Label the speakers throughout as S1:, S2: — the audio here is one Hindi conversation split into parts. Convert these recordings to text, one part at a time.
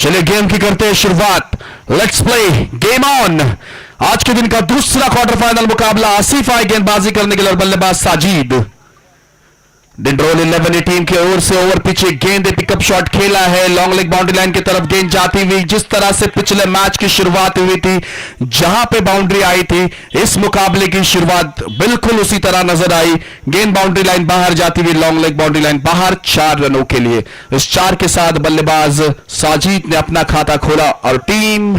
S1: चलिए गेम की करते हैं शुरुआत। Let's play game on. आज के दिन का दूसरा क्वार्टर फाइनल मुकाबला आसिफ आए गेंदबाजी करने के लिए, बल्लेबाज साजिद। डिंडरोल 11 टीम की ओर से ओवर पिच गेंद पिकअप शॉट खेला है, लॉन्ग लेग बाउंड्री लाइन की तरफ गेंद जाती हुई। जिस तरह से पिछले मैच की शुरुआत हुई थी, जहां पे बाउंड्री आई थी, इस मुकाबले की शुरुआत बिल्कुल उसी तरह नजर आई। गेंद बाउंड्री लाइन बाहर जाती हुई, लॉन्ग लेग बाउंड्री लाइन बाहर 4 रनों के लिए। इस 4 के साथ बल्लेबाज साजिद ने अपना खाता खोला और टीम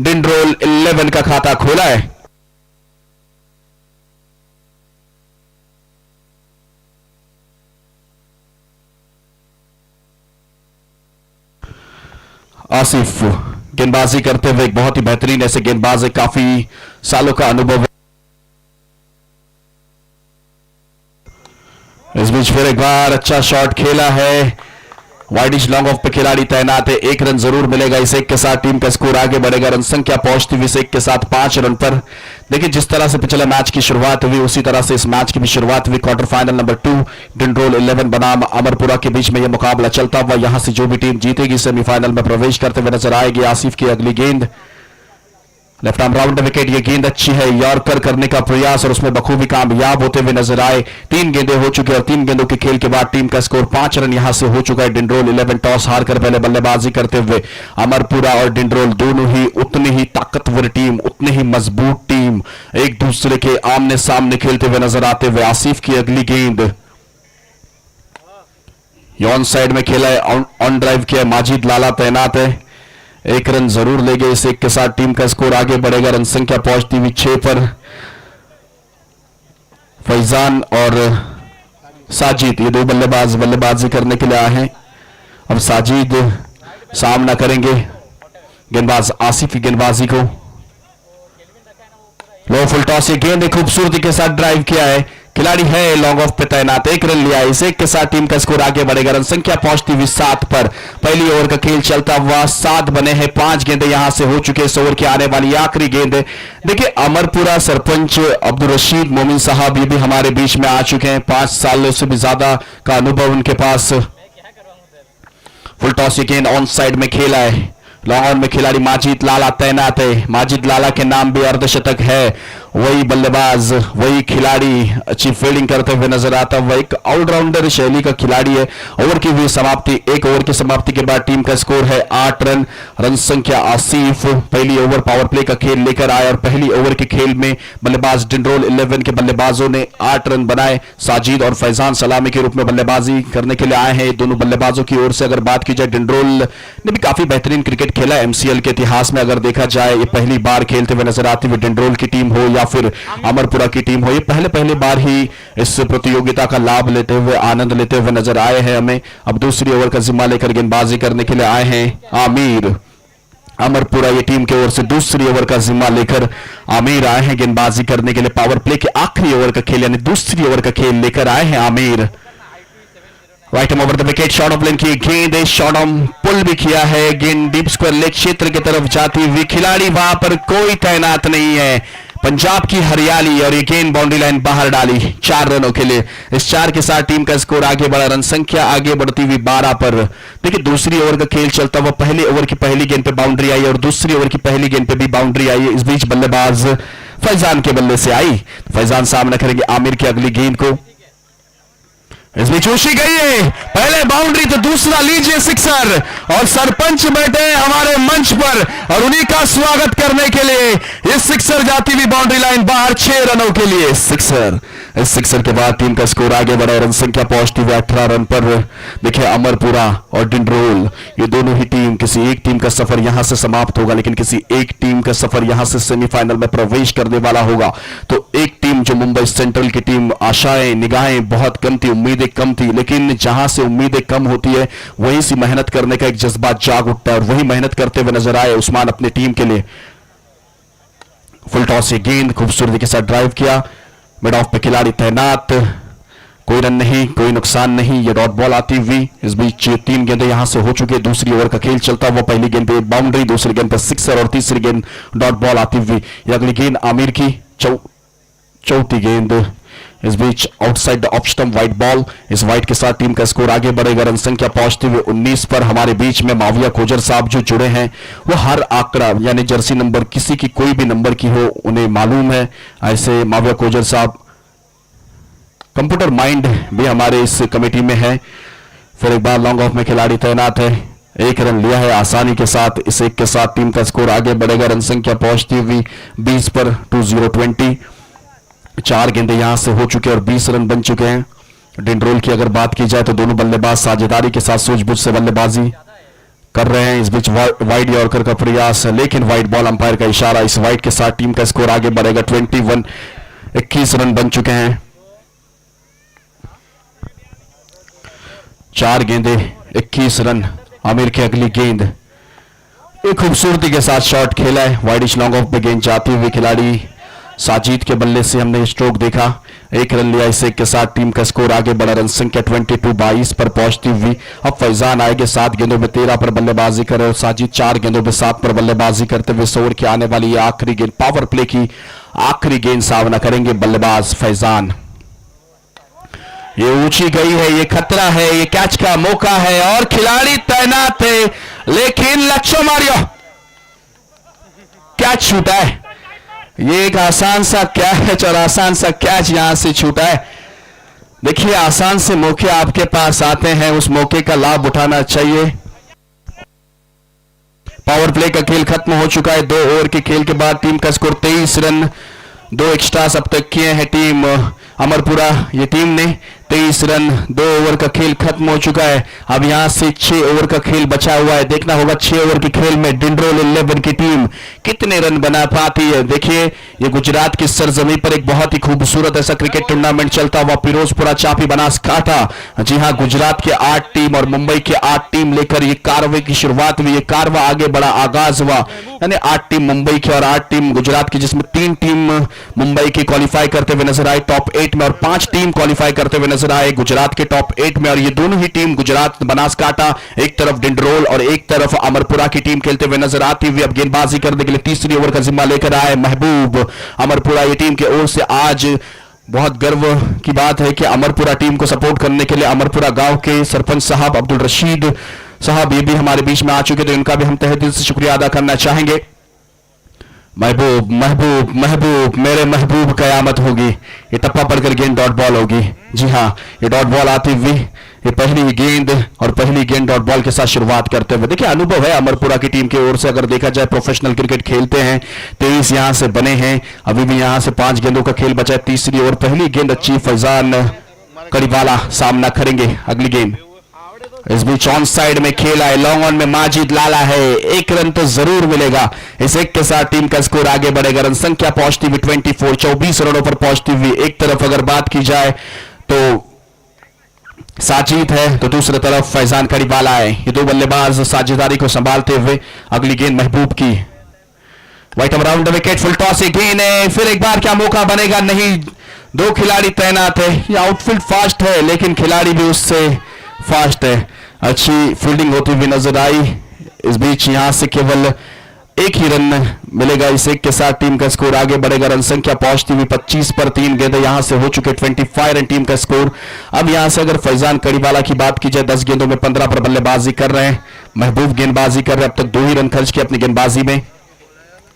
S1: डिंडरोल 11 का खाता खोला है। आसिफ गेंदबाजी करते हुए एक बहुत ही बेहतरीन ऐसे गेंदबाज है, काफी सालों का अनुभव है। इस बीच फिर एक बार अच्छा शॉट खेला है, वाइडिश लॉन्ग ऑफ पे खिलाड़ी तैनात है। 1 रन जरूर मिलेगा। इस 1 के साथ टीम का स्कोर आगे बढ़ेगा। रन संख्या पहुंचती हुई इस 1 के साथ 5 रन पर। देखिए जिस तरह से पिछले मैच की शुरुआत हुई, उसी तरह से इस मैच की भी शुरुआत हुई। क्वार्टर फाइनल नंबर 2 डिंडरोल 11 बनाम अमरपुरा के बीच में यह मुकाबला चलता हुआ, यहां से जो भी टीम जीतेगी सेमीफाइनल में प्रवेश करते हुए नजर आएगी। आसिफ की अगली गेंद लेफ्ट आर्म राउंड विकेट। ये गेंद अच्छी है, यॉर्कर करने का प्रयास और उसमें बखूबी कामयाब होते हुए नजर आए। 3 गेंदें हो चुकी और 3 गेंदों के खेल के बाद टीम का स्कोर 5 रन यहां से हो चुका है। डिंडरोल 11 टॉस हारकर पहले बल्लेबाजी करते हुए। अमरपुरा और डिंडरोल दोनों ही उतनी ही ताकतवर टीम, उतनी ही मजबूत टीम, एक दूसरे के आमने सामने खेलते हुए नजर आते हुए। आसिफ की अगली गेंद ऑन साइड में खेला है, ऑन ड्राइव किया। माजिद लाला तैनात है, 1 रन जरूर लेंगे। इस 1 के साथ टीम का स्कोर आगे बढ़ेगा। रन संख्या पहुंचती हुई 6 पर। फैजान और साजिद ये 2 बल्लेबाज बल्लेबाजी करने के लिए आए हैं। अब साजिद सामना करेंगे गेंदबाज आसिफ की गेंदबाजी को। लो फुल टॉस, ये गेंद खूबसूरती के साथ ड्राइव किया है, खिलाड़ी है लॉन्ग ऑफ पे तैनात। 1 रन लिया। इस 1 के साथ टीम का स्कोर आगे बढ़ेगा। रन संख्या पहुंचती हुई 7 पर। पहली ओवर का खेल चलता हुआ 7 बने हैं, 5 गेंदें यहां से हो चुके। इस ओवर की आने वाली आखिरी गेंद है। देखिए अमरपुरा सरपंच अब्दुल रशीद मोमिन साहब ये भी हमारे बीच में आ चुके हैं। 5 सालों से भी ज्यादा का अनुभव उनके पास। फुल टॉस ये गेंद ऑन साइड में खेला है, लॉन्ग ऑन में खिलाड़ी माजिद लाला तैनात है। माजिद लाला के नाम भी अर्धशतक है। वही बल्लेबाज, वही खिलाड़ी अच्छी फील्डिंग करते हुए नजर आता है। वह एक ऑलराउंडर शैली का खिलाड़ी है। ओवर की हुई समाप्ति, 1 ओवर की समाप्ति के बाद टीम का स्कोर है 8 रन। रन संख्या आसिफ पहली ओवर पावर प्ले का खेल लेकर आए और पहली ओवर के खेल में बल्लेबाज डिंडरोल 11 के बल्लेबाजों ने 8 रन बनाए। साजिद और फैजान सलामी के रूप में बल्लेबाजी करने के लिए आए हैं। दोनों बल्लेबाजों की ओर से अगर बात की जाए, डिंडरोल ने भी काफी बेहतरीन क्रिकेट खेला है। एमसीएल के इतिहास में अगर देखा जाए, ये पहली बार खेलते हुए नजर आती हुई डिंडरोल की टीम हो या फिर अमरपुरा की टीम हो, ये पहले बार ही इस प्रतियोगिता का लाभ लेते हुए, आनंद लेते हुए नजर आए हैं हमें। अब दूसरी ओवर का जिम्मा लेकर गेंदबाजी करने के लिए आए हैं आमिर। अमरपुरा ये टीम की ओर से दूसरी ओवर का जिम्मा लेकर आमिर आए हैं गेंदबाजी करने के लिए। पावर प्ले के आखिरी ओवर का खेल यानी दूसरी ओवर का खेल लेकर आए हैं Aamir. Right over the wicket, short of length की गेंद है, शॉर्ट ऑन पुल भी किया है। गेंद डीप स्क्वायर लेग क्षेत्र की तरफ जाती हुई, खिलाड़ी वहां पर कोई तैनात नहीं है। पंजाब की हरियाली और ये गेंद बाउंड्री लाइन बाहर डाली 4 रनों के लिए। इस 4 के साथ टीम का स्कोर आगे बढ़ा। रन संख्या आगे बढ़ती हुई 12 पर। देखिए दूसरी ओवर का खेल चलता हुआ, पहली ओवर की पहली गेंद पे बाउंड्री आई और दूसरी ओवर की पहली गेंद पे भी बाउंड्री आई है। इस बीच बल्लेबाज फैजान के बल्ले से आई। फैजान सामना करेंगे आमिर की अगली गेंद को। इस बीच उसी गई है, पहले बाउंड्री तो दूसरा लीजिए सिक्सर। और सरपंच बैठे हैं हमारे मंच पर और उन्हीं का स्वागत करने के लिए ये सिक्सर जाती हुई बाउंड्री लाइन बाहर 6 रनों के लिए सिक्सर। इस सिक्सर के बाद टीम का स्कोर आगे बढ़ा। रन संख्या पहुंचती हुई 18 रन पर। देखिए अमरपुरा और डिंडरोल ये दोनों ही टीम, किसी एक टीम का सफर यहां से समाप्त होगा, लेकिन किसी एक टीम का सफर यहां से सेमीफाइनल में प्रवेश करने वाला होगा। तो एक टीम जो मुंबई सेंट्रल की टीम, आशाएं निगाहें बहुत कम थी, उम्मीदें कम थी, लेकिन जहां से उम्मीदें कम होती है वहीं से मेहनत करने का एक जज्बा जाग उठता है और वही मेहनत करते हुए नजर आए उस्मान अपनी टीम के लिए। फुल टॉस से गेंद खूबसूरती के साथ ड्राइव किया, मिड ऑफ पे खिलाड़ी तैनात, कोई रन नहीं, कोई नुकसान नहीं। ये डॉट बॉल आती हुई। इस बीच 3 गेंदें यहां से हो चुकी है। दूसरी ओवर का खेल चलता हुआ, पहली गेंद पे बाउंड्री, दूसरी गेंद पे सिक्सर और तीसरी गेंद डॉट बॉल आती हुई। ये अगली गेंद आमिर की चौथी गेंद इस बीच outside the off stump white ball, इस व्हाइट के साथ टीम का स्कोर आगे बढ़ेगा। रन संख्या पहुंचती हुई 19 पर। हमारे बीच में माविया खोजर साहब जो जुड़े हैं, वो हर आंकड़ा यानी जर्सी नंबर किसी की कोई भी नंबर की हो उन्हें मालूम है। ऐसे माविया खोजर साहब कंप्यूटर माइंड भी हमारे इस कमेटी में है। फिर एक बार लॉन्ग ऑफ में खिलाड़ी तैनात है, एक रन लिया है आसानी के साथ। इस एक के साथ टीम का स्कोर आगे बढ़ेगा। रन संख्या पहुंचती हुई 20 पर 2020। 4 गेंदे यहां से हो चुके और 20 रन बन चुके हैं। डिंड्रोल की अगर बात की जाए तो दोनों बल्लेबाज साझेदारी के साथ सूझबूझ से बल्लेबाजी कर रहे हैं। इस बीच वाइड यॉर्कर का प्रयास, लेकिन वाइड बॉल अंपायर का इशारा। इस वाइड के साथ टीम का स्कोर आगे बढ़ेगा। 21 रन बन चुके हैं। 4 गेंदे 21 रन। आमिर की अगली गेंद एक खूबसूरती के साथ शॉट खेला है, वाइडिश लॉन्ग ऑफ में गेंद जाती हुई। खिलाड़ी साजिद के बल्ले से हमने स्ट्रोक देखा, 1 रन लिया। इस एक के साथ टीम का स्कोर आगे बढ़ा। रन संख्या 22 पर पहुंचती हुई। अब फैजान आएंगे 7 गेंदों में 13 पर बल्लेबाजी करे और साजिद 4 गेंदों में 7 पर बल्लेबाजी करते हुए 100 ओवर की आने वाली आखिरी गेंद, पावर प्ले की आखिरी गेंद सामना करेंगे बल्लेबाज फैजान। ये ऊंची गई है, ये खतरा है, ये कैच का मौका है और खिलाड़ी तैनात है, लेकिन लच्छो मारियो कैच छूटा है। ये एक आसान सा कैच और आसान सा कैच यहां से छूटा है। देखिए, आसान से मौके आपके पास आते हैं, उस मौके का लाभ उठाना चाहिए। पावर प्ले का खेल खत्म हो चुका है। 2 ओवर के खेल के बाद टीम का स्कोर 23 रन। 2 एक्स्ट्रास अब तक किए हैं टीम अमरपुरा। ये टीम ने 23 रन, 2 ओवर का खेल खत्म हो चुका है। अब यहां से 6 ओवर का खेल बचा हुआ है। देखना होगा 6 ओवर के खेल में डिंड्रोल 11 की टीम कितने रन बना पाती है। देखिए, ये गुजरात की सरजमी पर एक बहुत ही खूबसूरत ऐसा क्रिकेट टूर्नामेंट चलता हुआ फिरोजपुरा चापी बनासकांठा। जी हां, गुजरात के 8 टीम और मुंबई के 8 टीम लेकर ये कारवे की शुरुआत हुई। ये कारवा आगे बढ़ा, आगाज हुआ, यानी 8 टीम मुंबई की और 8 टीम गुजरात की, जिसमें 3 टीम मुंबई की क्वालिफाई करते हुए नजर आई टॉप 8 में और 5 टीम क्वालिफाई करते हुए नजर आए गुजरात के टॉप 8 में। और ये दोनों ही टीम गुजरात बनासकांठा, एक तरफ डिंड्रोल और एक तरफ अमरपुरा की टीम खेलते हुए नजर आती हुई। अब गेंदबाजी करने के लिए तीसरी ओवर का जिम्मा लेकर आए महबूब। अमरपुरा ये टीम की ओर से आज बहुत गर्व की बात है कि अमरपुरा टीम को सपोर्ट करने के लिए अमरपुरा गांव के सरपंच साहब अब्दुल रशीद साहब ये भी हमारे बीच में आ चुके, तो इनका भी हम तहे दिल से शुक्रिया अदा करना चाहेंगे। महबूब महबूब महबूब, मेरे महबूब कयामत होगी। ये टप्पा पड़कर गेंद डॉट बॉल होगी। जी हाँ, ये डॉट बॉल आती हुई, ये पहली गेंद और पहली गेंद डॉट बॉल के साथ शुरुआत करते हुए। देखिए, अनुभव है अमरपुरा की टीम की ओर से, अगर देखा जाए प्रोफेशनल क्रिकेट खेलते हैं। 23 यहां से बने हैं, अभी भी यहां से 5 गेंदों का खेल बचा है। तीसरी ओवर पहली गेंद अच्छी, फैजान कड़ीवाला सामना करेंगे अगली गेंद। इस बीच ऑन साइड में खेला है, लॉन्ग ऑन में माजिद लाला है, 1 रन तो जरूर मिलेगा। इस एक के साथ टीम का स्कोर आगे बढ़ेगा। रन संख्या पहुंचती हुई 24 रनों पर पहुंचती हुई। एक तरफ अगर बात की जाए तो साजिद है, तो दूसरी तरफ फैजान कड़ीवाला है। ये 2 बल्लेबाज साझेदारी को संभालते हुए। अगली गेंद महबूब की, white around the wicket, full toss गेंद है। फिर एक बार क्या मौका बनेगा? नहीं, 2 खिलाड़ी तैनात है। ये आउटफील्ड फास्ट है, लेकिन खिलाड़ी भी उससे फास्ट है। अच्छी फील्डिंग होती हुई नजर आई। इस बीच यहां से केवल 1 ही रन मिलेगा। इस एक के साथ टीम का स्कोर आगे बढ़ेगा। रन संख्या पहुंचती हुई 25 पर 3 गेंदे यहां से हो चुके 25 रन टीम का स्कोर। अब यहां से अगर फैजान कड़ीवाला की बात की जाए, 10 गेंदों में 15 पर बल्लेबाजी कर रहे हैं। महबूब गेंदबाजी कर रहे हैं, अब तक 2 ही रन खर्च किए अपनी गेंदबाजी में।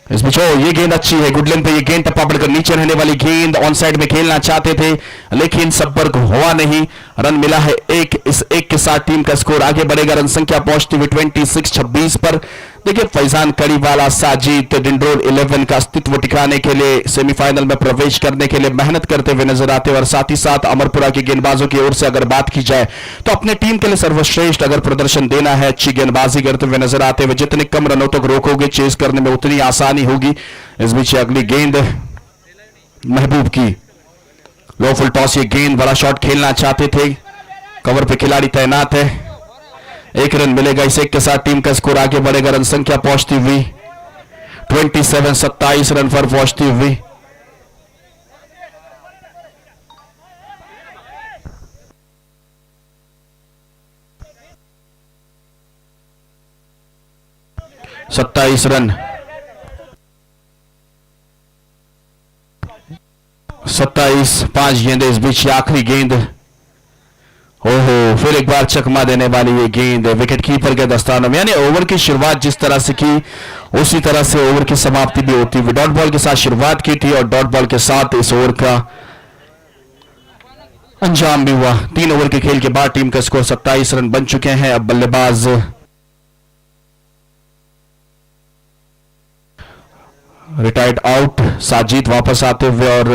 S1: इस बीच ये गेंद अच्छी है, गुड लेंथ पे ये गेंद टप्पा पड़कर नीचे रहने वाली गेंद, ऑन साइड में खेलना चाहते थे लेकिन संपर्क हुआ नहीं। रन मिला है 1। इस 1 के साथ टीम का स्कोर आगे बढ़ेगा। रन संख्या पहुंचती हुई 26 पर। देखिए, फैजान कड़ीवाला साजिद डिंड्रोल 11 का अस्तित्व टिकाने के लिए, सेमीफाइनल में प्रवेश करने के लिए मेहनत करते हुए नजर आते हैं। और साथ ही साथ अमरपुरा के गेंदबाजों की ओर से अगर बात की जाए तो अपने टीम के लिए सर्वश्रेष्ठ अगर प्रदर्शन देना है, अच्छी गेंदबाजी करते हुए नजर आते हुए। जितने कम रनों तक रोकोगे चेस करने में, उतनी आसानी होगी। इस बीच अगली गेंद महबूब की, लो फुल टॉस, ये गेंद बड़ा शॉट खेलना चाहते थे। कवर पे खिलाड़ी तैनात है, 1 रन मिलेगा। इस एक के साथ टीम का स्कोर आगे बढ़ेगा। रन संख्या पहुंचती हुई 27 रन पर पहुंचती हुई। रन 100 27, 5 गेंदें इस बीच आखिरी गेंद। ओहो, फिर एक बार चकमा देने वाली ये गेंद विकेट कीपर के दस्तानों में। यानी ओवर की शुरुआत जिस तरह से की उसी तरह से ओवर की समाप्ति भी होती हुई। डॉट बॉल के साथ शुरुआत की थी और डॉट बॉल के साथ इस ओवर का अंजाम भी हुआ। 3 ओवर के खेल के बाद टीम का स्कोर 27 रन बन चुके हैं। अब बल्लेबाज रिटायर्ड आउट साजिद वापस आते हुए और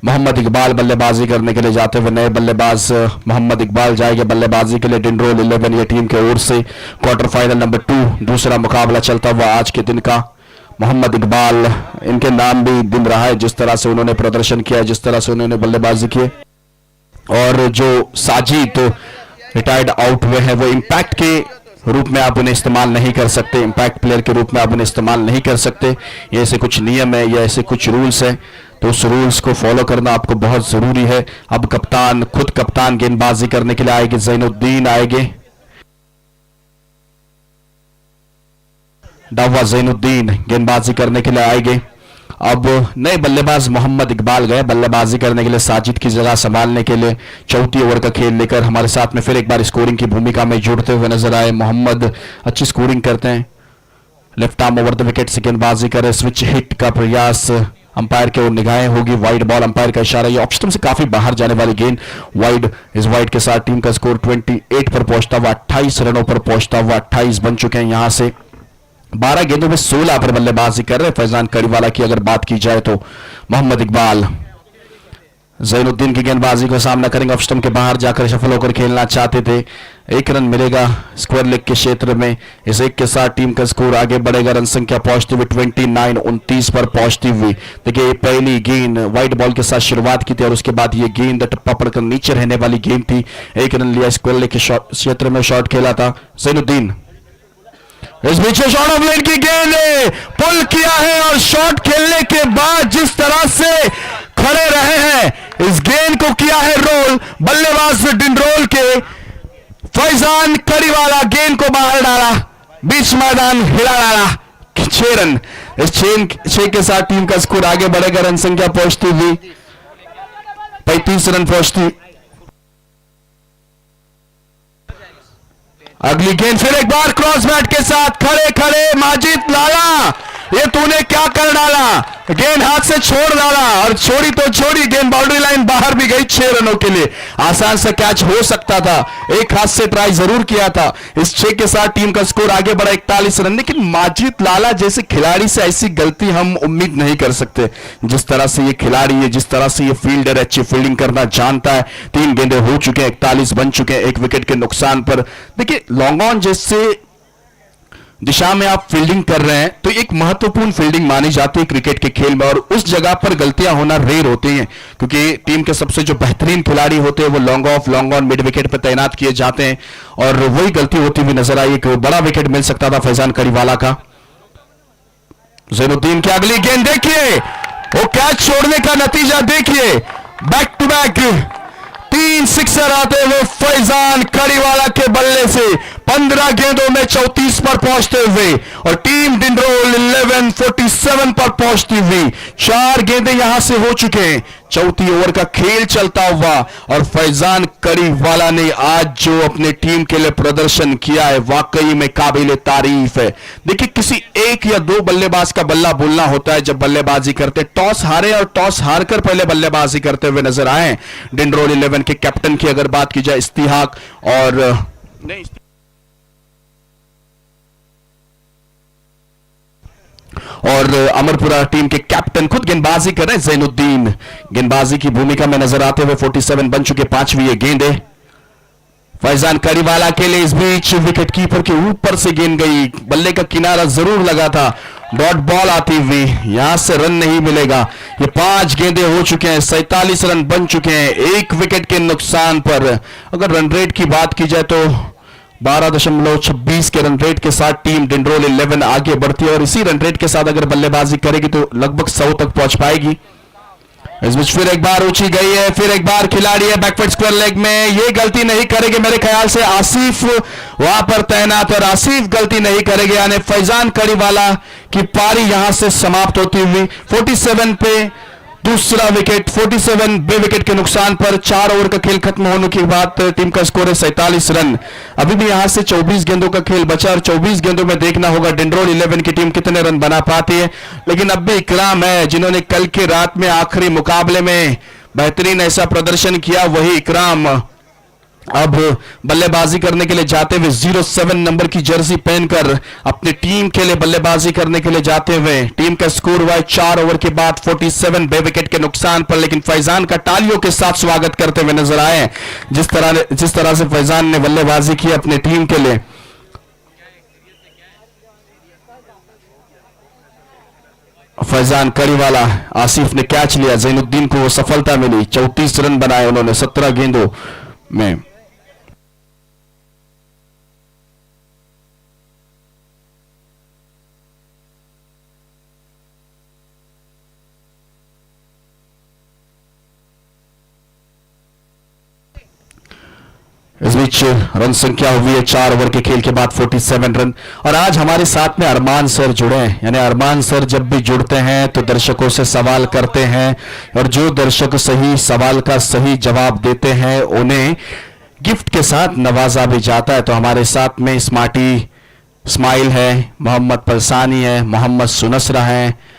S1: मोहम्मद इकबाल बल्लेबाजी करने के लिए जाते हुए। नए बल्लेबाज मोहम्मद इकबाल जाएंगे बल्लेबाजी के लिए। डिंडरोल 11 ये टीम के ओर से क्वार्टर फाइनल नंबर 2 दूसरा मुकाबला चलता हुआ आज के दिन का। मोहम्मद इकबाल, इनके नाम भी दिन रहा है जिस तरह से उन्होंने प्रदर्शन किया, जिस तरह से उन्होंने बल्लेबाजी की। और जो साजिद रिटायर्ड आउट हुए हैं वो इंपैक्ट के रूप में आप उन्हें इस्तेमाल नहीं कर सकते, इंपैक्ट प्लेयर के रूप में आप उन्हें इस्तेमाल नहीं कर सकते। ये ऐसे कुछ नियम है, ये ऐसे कुछ रूल्स हैं, तो उस रूल्स को फॉलो करना आपको बहुत जरूरी है। अब कप्तान, खुद कप्तान गेंदबाजी करने के लिए आएंगे। ज़ैनुद्दीन आएंगे, डावा ज़ैनुद्दीन गेंदबाजी करने के लिए आएंगे। अब नए बल्लेबाज मोहम्मद इकबाल गए बल्लेबाजी करने के लिए साजिद की जगह संभालने के लिए। 34 ओवर का खेल लेकर हमारे साथ में फिर एक बार स्कोरिंग की भूमिका में जुड़ते हुए नजर आए। मोहम्मद अच्छी स्कोरिंग करते हैं, left arm over the wicket से गेंदबाजी करे। स्विच हिट का प्रयास, अंपायर के ओर निगाहें होगी। वाइड बॉल, अंपायर का इशारा। ये ऑफ स्टंप से काफी बाहर जाने वाली गेंद वाइड। इस वाइड के साथ टीम का स्कोर 28 पर पहुंचता हुआ, 28 रनों पर पहुंचता हुआ 28 बन चुके हैं। यहां से 12 गेंदों में 16 पर बल्लेबाजी कर रहे फैजान करीवाला की अगर बात की जाए तो। मोहम्मद इकबाल ज़ैनुद्दीन की गेंदबाजी को सामना करेंगे। ऑफ स्टंप के बाहर जाकर सफल होकर खेलना चाहते थे। 1 रन मिलेगा स्क्वायर लेग के क्षेत्र में। इस 1 के साथ टीम का स्कोर आगे बढ़ेगा। रन संख्या पहुंचती हुई 29, 29 पर पहुंचती हुई। देखिए पहली गेंद वाइड बॉल के साथ शुरुआत की थी और उसके बाद ये गेंद टप्पा पड़कर नीचे रहने वाली गेंद थी। 1 रन लिया स्क्वायर लेग के क्षेत्र में, शॉट खेला था ज़ैनुद्दीन। इस बीच शॉट ऑफ लेन की गेंद पुल किया है और शॉट खेलने के बाद जिस तरह से खड़े रहे हैं इस गेंद को किया है रोल। बल्लेबाज डिंडरोल के फैजान करीवाला गेंद को बाहर डाला, बीच मैदान हिला डाला। 6 रन। इस 6 के साथ टीम का स्कोर आगे बढ़ेगा। रन संख्या पहुंचती हुई 35 रन पहुंचती। अगली गेंद फिर एक बार क्रॉस बैट के साथ खड़े खड़े माजिद लाला, ये तूने क्या कर डाला। गेंद हाथ से छोड़ डाला और छोड़ी तो छोड़ी, गेंद बाउंड्री लाइन बाहर भी गई। 6 रनों के लिए आसान सा कैच हो सकता था, एक हाथ से ट्राई जरूर किया था। इस 6 के साथ टीम का स्कोर आगे बढ़ा 41 रन। लेकिन माजिद लाला जैसे खिलाड़ी से ऐसी गलती हम उम्मीद नहीं कर सकते। जिस तरह से ये खिलाड़ी है, जिस तरह से ये फील्डर अच्छी फील्डिंग करना जानता है। 3 गेंदें हो चुके हैं, 41 बन चुके हैं 1 विकेट के नुकसान पर। देखिए लॉन्ग ऑन जैसे दिशा में आप फील्डिंग कर रहे हैं तो एक महत्वपूर्ण फील्डिंग मानी जाती है क्रिकेट के खेल में, और उस जगह पर गलतियां होना रेयर होती हैं क्योंकि टीम के सबसे जो बेहतरीन खिलाड़ी होते हैं वो long off, long on, mid wicket पर तैनात किए जाते हैं और वही गलती होती हुई नजर आई कि बड़ा विकेट मिल सकता था फैजान करीवाला का। ज़ैनुद्दीन की अगली गेंद देखिए, वो कैच छोड़ने का नतीजा देखिए। बैक टू बैक 3 सिक्सर आते हुए फैजान करीवाला के बल्ले से 15 गेंदों में 34 पर पहुंचते हुए और टीम डिंडरोल 1147 पर पहुंचती हुई। 4 गेंदें यहां से हो चुके हैं। 34 ओवर का खेल चलता हुआ और फैजान करीवाला ने आज जो अपने टीम के लिए प्रदर्शन किया है वाकई में काबिल तारीफ है। देखिए किसी 1 या 2 बल्लेबाज का बल्ला बोलना होता है जब बल्लेबाजी करते। टॉस हारे और टॉस हारकर पहले बल्लेबाजी करते हुए नजर आए डिंडरोल 11 के कैप्टन की अगर बात की जाए इस्तिहाक और अमरपुरा टीम के कैप्टन खुद गेंदबाजी कर रहे हैं। ज़ैनुद्दीन गेंदबाजी की भूमिका में नजर आते हुए 47 बन चुके। 5वीं ये गेंद है फैजान करीवाला के लिए। इस बीच विकेट कीपर के ऊपर से गेंद गई, बल्ले का किनारा जरूर लगा था। डॉट बॉल आती हुई, यहां से रन नहीं मिलेगा। ये 5 गेंदें हो चुके हैं, 47 रन बन चुके हैं 1 विकेट के नुकसान पर। अगर रन रेट की बात की जाए तो 12.26 के रन रेट के साथ टीम डिंडरोल 11 आगे बढ़ती है और इसी रन रेट के साथ अगर बल्लेबाजी करेगी तो लगभग 100 तक पहुंच पाएगी। इस बीच फिर एक बार ऊंची गई है, फिर एक बार खिलाड़ी है बैकवर्ड स्क्वायर लेग में। ये गलती नहीं करेगी मेरे ख्याल से, आसिफ वहां पर तैनात और आसिफ गलती नहीं करेगी। यानी फैजान करीवाला की पारी यहां से समाप्त होती हुई 47 पे दूसरा विकेट 47 बे विकेट के नुकसान पर। 4 ओवर का खेल खत्म होने के बाद टीम का स्कोर है 47 रन। अभी भी यहां से 24 गेंदों का खेल बचा और 24 गेंदों में देखना होगा डिंडोल 11 की टीम कितने रन बना पाती है। लेकिन अब भी इकराम है जिन्होंने कल की रात में आखिरी मुकाबले में बेहतरीन ऐसा प्रदर्शन किया, वही इकराम अब बल्लेबाजी करने के लिए जाते हुए 07 नंबर की जर्सी पहनकर अपनी टीम के लिए बल्लेबाजी करने के लिए जाते हुए। टीम का स्कोर हुआ है 4 ओवर के बाद 47 बे विकेट के नुकसान पर। लेकिन फैजान का तालियों के साथ स्वागत करते हुए नजर आए। जिस तरह से फैजान ने बल्लेबाजी की अपनी टीम के लिए। फैजान कड़ीवाला, आसिफ ने कैच लिया, जैनुद्दीन को वो सफलता मिली। 34 रन बनाए उन्होंने 17 गेंदों में। इस बीच रन संख्या हुई है 4 ओवर के खेल के बाद 47 रन। और आज हमारे साथ में अरमान सर जुड़े हैं। यानी अरमान सर जब भी जुड़ते हैं तो दर्शकों से सवाल करते हैं और जो दर्शक सही सवाल का सही जवाब देते हैं उन्हें गिफ्ट के साथ नवाजा भी जाता है। तो हमारे साथ में स्मार्टी स्माइल है, मोहम्मद पलसानी है, मोहम्मद सुनसरा है।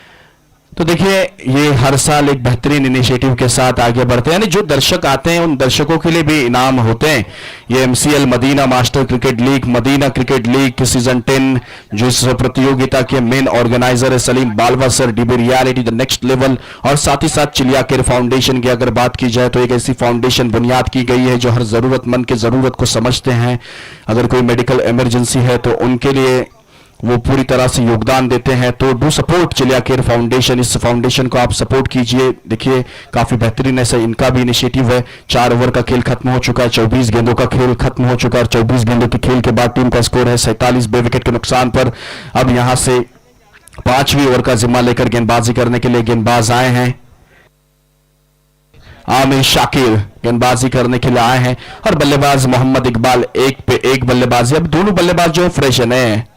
S1: तो देखिए ये हर साल एक बेहतरीन इनिशिएटिव के साथ आगे बढ़ते हैं। यानी जो दर्शक आते हैं उन दर्शकों के लिए भी इनाम होते हैं। ये MCL Madina master cricket league, Madina cricket league के सीजन 10 जो इस प्रतियोगिता के मेन ऑर्गेनाइजर है Salim Balwa sir, DB realty the next level. और साथ ही साथ चिलिया केयर फाउंडेशन की अगर बात की जाए तो एक ऐसी फाउंडेशन बुनियाद की गई है जो हर जरूरतमंद के जरूरत को समझते हैं। अगर कोई मेडिकल इमरजेंसी है तो उनके लिए वो पूरी तरह से योगदान देते हैं। तो डू सपोर्ट चिलिया केयर फाउंडेशन। इस फाउंडेशन को आप सपोर्ट कीजिए। देखिए काफी बेहतरीन ऐसा इनका भी इनिशिएटिव है। 4 ओवर का खेल खत्म हो चुका है, 24 गेंदों का खेल खत्म हो चुका है। 24 गेंदों के खेल के बाद टीम का स्कोर है 47 बे विकेट के नुकसान पर। अब यहां से 5वीं ओवर का जिम्मा लेकर गेंदबाजी करने के लिए गेंदबाज आए हैं। आमिर शाकिर गेंदबाजी करने के लिए आए हैं और बल्लेबाज मोहम्मद इकबाल एक पे एक बल्लेबाजी। अब दोनों बल्लेबाज जो फ्रेश है।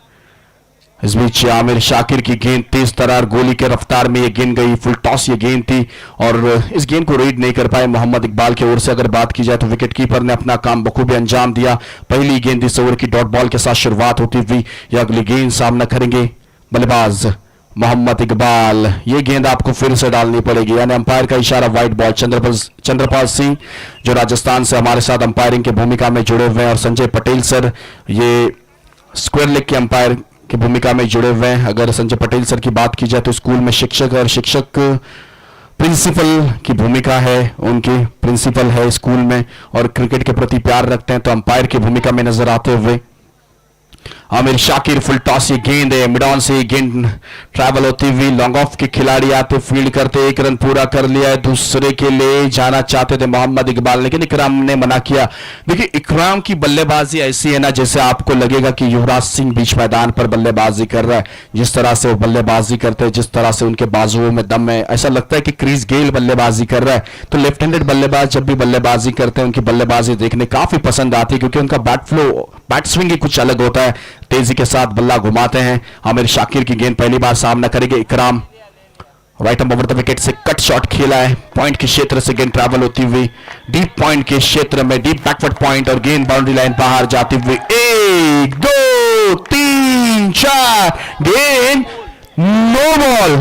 S1: इस बीच आमिर शाकिर की गेंद तेज तरार गोली के रफ्तार में ये गेंद गई, फुल टॉस ये गेंद थी और इस गेंद को रीड नहीं कर पाए मोहम्मद इकबाल की ओर से। अगर बात की जाए तो विकेट कीपर ने अपना काम बखूबी अंजाम दिया। पहली गेंद इस ओवर की डॉट बॉल के साथ शुरुआत होती हुई ये अगली गेंद सामना करेंगे बल्लेबाज मोहम्मद इकबाल। ये गेंद आपको फिर से डालनी पड़ेगी। यानी अंपायर का इशारा वाइट बॉल। चंद्रपाल सिंह जो राजस्थान से हमारे साथ अंपायरिंग की भूमिका में जुड़े हुए हैं और संजय पटेल सर ये स्क्वायर लेग के अंपायर की भूमिका में जुड़े हुए हैं। अगर संजय पटेल सर की बात की जाए तो स्कूल में शिक्षक और शिक्षक प्रिंसिपल की भूमिका है, उनकी प्रिंसिपल है स्कूल में और क्रिकेट के प्रति प्यार रखते हैं। तो अंपायर की भूमिका में नजर आते हुए आमिर शाकिर फुल टॉस ये गेंद है, मिड ऑन से गेंद ट्रैवल होती हुई लॉन्ग ऑफ के खिलाड़ी आते फील्ड करते 1 रन पूरा कर लिया है। दूसरे के लिए जाना चाहते थे मोहम्मद इकबाल लेकिन इकराम ने मना किया। देखिए इकराम की बल्लेबाजी ऐसी है ना जैसे आपको लगेगा कि युवराज सिंह बीच मैदान पर बल्लेबाजी कर रहा है। जिस तरह से वो बल्लेबाजी करते हैं, जिस तरह से उनके बाजुओं में दम है, ऐसा लगता है कि क्रिस गेल बल्लेबाजी कर रहा है। तो लेफ्ट हैंडेड बल्लेबाज जब भी बल्लेबाजी करते हैं उनकी बल्लेबाजी देखने काफी पसंद आती है क्योंकि उनका बैट स्विंग ही कुछ अलग होता है। तेजी के साथ बल्ला घुमाते हैं। आमिर शाकिर की गेंद पहली बार सामना करेंगे इकराम। Right of over the wicket से कट शॉट खेला है, पॉइंट के क्षेत्र से गेंद ट्रैवल होती हुई डीप पॉइंट के क्षेत्र में डीप बैकवर्ड पॉइंट और गेंद बाउंड्री लाइन बाहर जाती हुई 1 2 3 4 गेंद नो बॉल।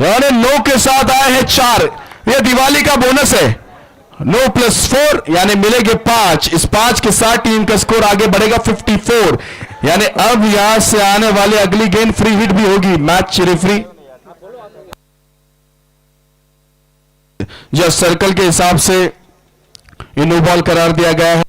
S1: यानी नो के साथ आए हैं 4। यह दिवाली का बोनस है। 9 + 4 यानी मिलेंगे 5। इस 5 के साथ टीम का स्कोर आगे बढ़ेगा 54। यानी अब यहां से आने वाली अगली गेंद फ्री हिट भी होगी। मैच रेफरी जो सर्कल के हिसाब से ये नो बॉल करार दिया गया है।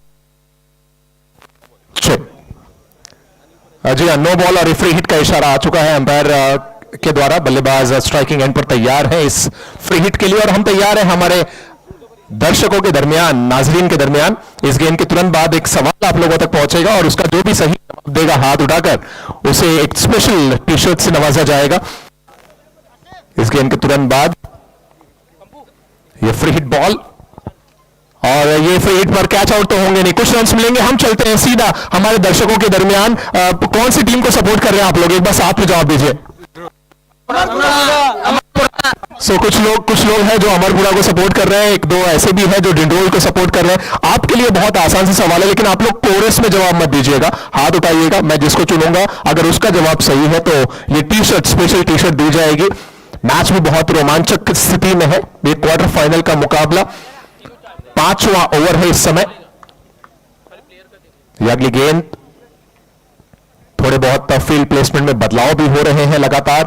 S2: जी हाँ, नो बॉल और फ्री हिट का इशारा आ चुका है अंपायर के द्वारा। बल्लेबाज स्ट्राइकिंग एंड पर तैयार है इस फ्री हिट के लिए और हम तैयार हैं हमारे दर्शकों के दरमियान, नाजरीन के दरमियान। इस गेंद के तुरंत बाद एक सवाल आप लोगों तक पहुंचेगा और उसका जो भी सही जवाब देगा हाथ उठाकर उसे एक स्पेशल टी शर्ट से नवाजा जाएगा। इस गेंद के तुरंत बाद ये फ्री हिट बॉल और ये फ्री हिट पर कैच आउट तो होंगे नहीं, कुछ रन मिलेंगे। हम चलते हैं सीधा हमारे दर्शकों के दरमियान। कौन सी टीम को सपोर्ट कर रहे हैं आप लोग, एक बार साथ में जवाब दीजिए। कुछ लोग हैं जो अमरपुरा को सपोर्ट कर रहे हैं, एक दो ऐसे भी हैं जो डिंडोल को सपोर्ट कर रहे हैं। आपके लिए बहुत आसान सा सवाल है, लेकिन आप लोग कोरस में जवाब मत दीजिएगा, हाथ उठाइएगा। मैं जिसको चुनूंगा अगर उसका जवाब सही है तो ये T shirt, special T shirt दी जाएगी। मैच भी बहुत रोमांचक स्थिति में है, ये क्वार्टर फाइनल का मुकाबला, 5वां ओवर है इस समय। ये अगली गेंद, थोड़े बहुत फील्ड प्लेसमेंट में बदलाव भी हो रहे हैं लगातार,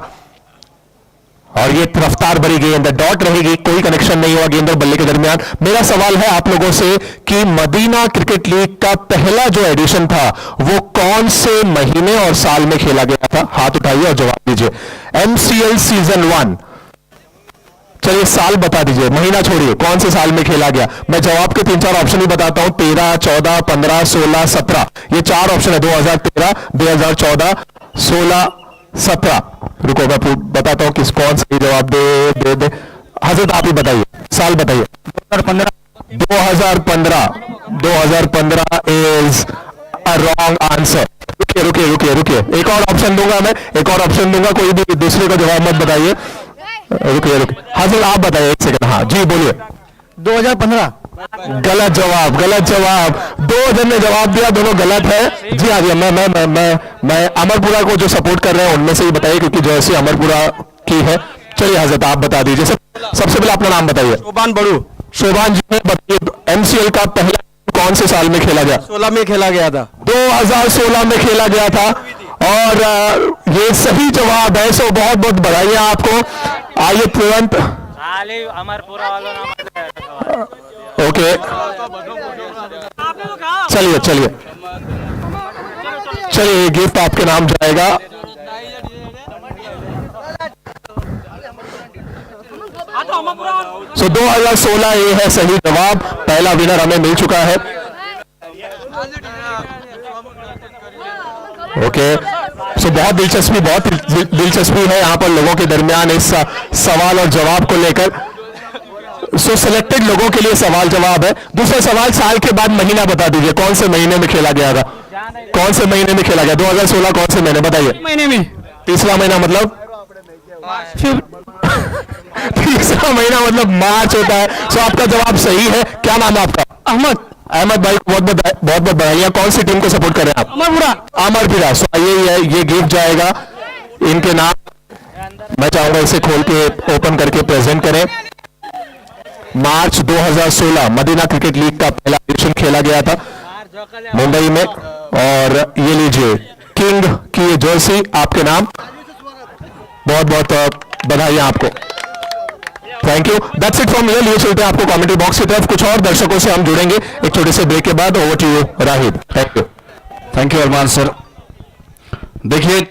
S2: और ये रफ्तार भरी गेंद है, डॉट रहेगी, कोई कनेक्शन नहीं हुआ गेंद और बल्ले के दरमियान। मेरा सवाल है आप लोगों से कि मदीना क्रिकेट लीग का पहला जो एडिशन था वो कौन से महीने और साल में खेला गया था? हाथ उठाइए और जवाब दीजिए। MCL सीजन 1, चलिए साल बता दीजिए, महीना छोड़िए, कौन से साल में खेला गया? मैं जवाब के 3-4 ऑप्शन ही बताता हूं, 13, 14, 15, 16, 17, ये 4 ऑप्शन है। 2013, 2014, 16, 17। रुको मैं बताता हूं किस कौन सही जवाब दे। हजरत आप ही बताइए, साल बताइए। 2015 इज अ रॉन्ग आंसर। रुकिए, एक और ऑप्शन दूंगा मैं, एक और ऑप्शन दूंगा, कोई भी दूसरे को जवाब मत बताइए। रुकिए, हजरत आप बताइए, 1 सेकंड। हाँ जी बोलिए।
S3: 2015।
S2: गलत जवाब। 2 जन ने जवाब दिया, दोनों गलत है। जी हाँ जी, मैं अमरपुरा को जो सपोर्ट कर रहे हैं उनमें से ही बताइए, क्योंकि जैसे अमरपुरा की है। चलिए हजरत आप बता दीजिए, सबसे पहले अपना नाम बताइए।
S3: शोभान बड़ू।
S2: शोभान जी ने बताइए, MCL का पहला कौन से साल में खेला गया?
S3: 16 में खेला गया था।
S2: 2016 में खेला गया था, और ये सही जवाब है। सो बहुत बहुत बधाइयां आपको। आइए तुरंत, ओके चलिए ये गिफ्ट आपके नाम जाएगा। सो 2016 ये है सही जवाब, पहला विनर हमें मिल चुका है। ओके, सो बहुत दिलचस्पी है यहाँ पर लोगों के दरमियान इस सवाल और जवाब को लेकर। सो सिलेक्टेड लोगों के लिए सवाल जवाब है। दूसरा सवाल, साल के बाद महीना बता दीजिए, कौन से महीने में खेला गया था? कौन से महीने में खेला गया? 2016 कौन से महीने बताइए?
S3: महीने में।
S2: तीसरा महीना मतलब तीसरा महीना मतलब मार्च होता है। सो आपका जवाब सही है। क्या नाम है आपका? अहमद भाई, बहुत बहुत बधाइयां। कौन सी टीम को सपोर्ट कर रहे हैं आप? अमरपुरा। सो ये गिफ्ट जाएगा इनके नाम। मैं चाहूंगा इसे खोल के ओपन करके प्रेजेंट करें। मार्च 2016 मदीना क्रिकेट लीग का पहला एडिशन खेला गया था मुंबई में, और ये लीजिए किंग की जर्सी आपके नाम। बहुत बहुत बधाई आपको। Thank you. That's it from here. लिए चलते हैं आपको कमेंट्री बॉक्स की तरफ, कुछ और दर्शकों से हम जुड़ेंगे एक छोटे से ब्रेक के बाद। Over to you Rahid.
S1: Thank you Armaan sir. देखिए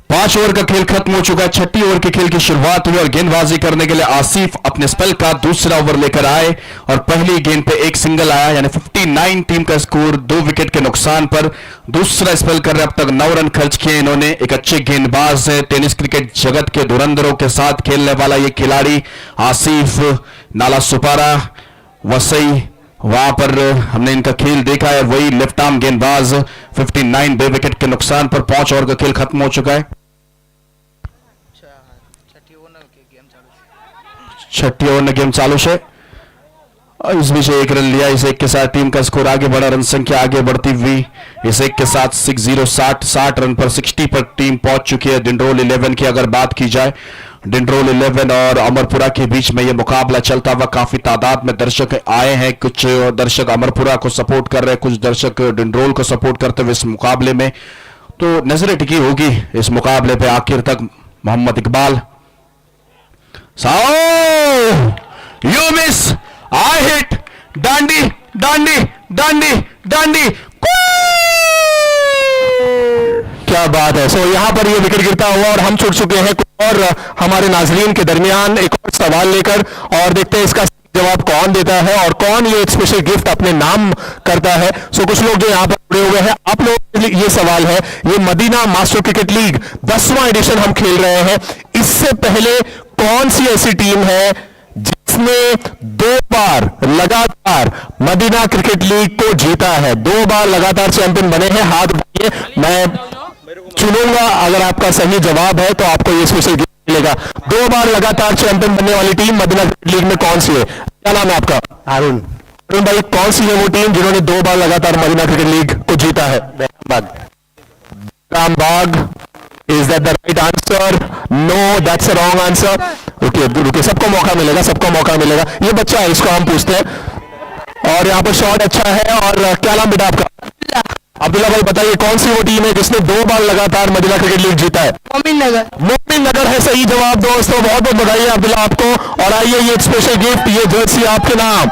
S1: 5 ओवर का खेल खत्म हो चुका है, 6ठी ओवर के खेल की शुरुआत हुई और गेंदबाजी करने के लिए आसिफ अपने स्पेल का दूसरा ओवर लेकर आए और पहली गेंद पे एक सिंगल आया, यानी 59 टीम का स्कोर 2 विकेट के नुकसान पर। दूसरा स्पेल कर रहे, अब तक 9 रन खर्च किए इन्होंने। एक अच्छे गेंदबाज है, टेनिस क्रिकेट जगत के धुरंधरों के साथ खेलने वाला ये खिलाड़ी आसिफ नाला सुपारा वसई, वहां पर हमने इनका खेल देखा है। वही लेफ्ट आर्म गेंदबाज, 59 बे विकेट के नुकसान पर 5 ओवर का खेल खत्म हो चुका है। 6ठी ओवर में गेम चालू है और इस बीच 1 रन लिया। इस 1 के साथ टीम का स्कोर आगे बढ़ा, रन संख्या आगे बढ़ती हुई इस 1 के साथ 60 रन पर 60 पर टीम पहुंच चुकी है। डिंडोल 11 की अगर बात की जाए, डिंडोल 11 और अमरपुरा के बीच में यह मुकाबला चलता हुआ, काफी तादाद में दर्शक आए हैं। कुछ दर्शक अमरपुरा को सपोर्ट कर रहे हैं, कुछ दर्शक डिंडोल को सपोर्ट करते हुए इस मुकाबले में तो नजरें टिकी होगी इस मुकाबले पे आखिर तक। Mohammad Iqbal, you miss, I hit, डांडी डांडी डांडी डांडी,
S2: क्या बात है। सो यहां पर ये विकेट गिरता हुआ और हम छूट चुके हैं और हमारे नाजरीन के दरमियान एक और सवाल लेकर, और देखते हैं इसका जवाब कौन देता है और कौन ये एक स्पेशल गिफ्ट अपने नाम करता है। सो कुछ लोग जो यहाँ पर जुड़े हुए हैं, आप लोग के लिए ये सवाल है, ये मदीना मास्टर क्रिकेट लीग 10वां एडिशन हम खेल रहे हैं। इससे पहले कौन सी ऐसी टीम है जिसने 2 बार लगातार मदीना क्रिकेट लीग को जीता है? 2 बार लगातार चैंपियन बने हैं। हाथ उठाइए। मैं चुनूंगा, अगर आपका सही जवाब है तो आपको ये स्पेशल गिफ्ट मिलेगा। 2 बार लगातार चैंपियन बनने वाली टीम मदीना क्रिकेट लीग में कौन सी है? क्या नाम है आपका?
S3: अरुण
S2: अरुण भाई, कौन सी है वो टीम जिन्होंने 2 बार लगातार मदीना क्रिकेट लीग को जीता है? Rambagh. Is that the right answer? No, that's a wrong answer. रुकिए, सबको मौका मिलेगा, सबको मौका मिलेगा। ये बच्चा है, इसको हम पूछते हैं। और यहाँ पर शॉट अच्छा है। और क्या नाम बेटा आपका? अब्दुल्ला भाई, बताइए कौन सी वो टीम है जिसने 2 बार लगातार मदीना क्रिकेट लीग जीता है? मोमिन नगर है सही जवाब दोस्तों। बहुत बहुत बधाई अब्दुल्ला आपको। और आइए ये स्पेशल गिफ्ट, ये जर्सी आपके नाम।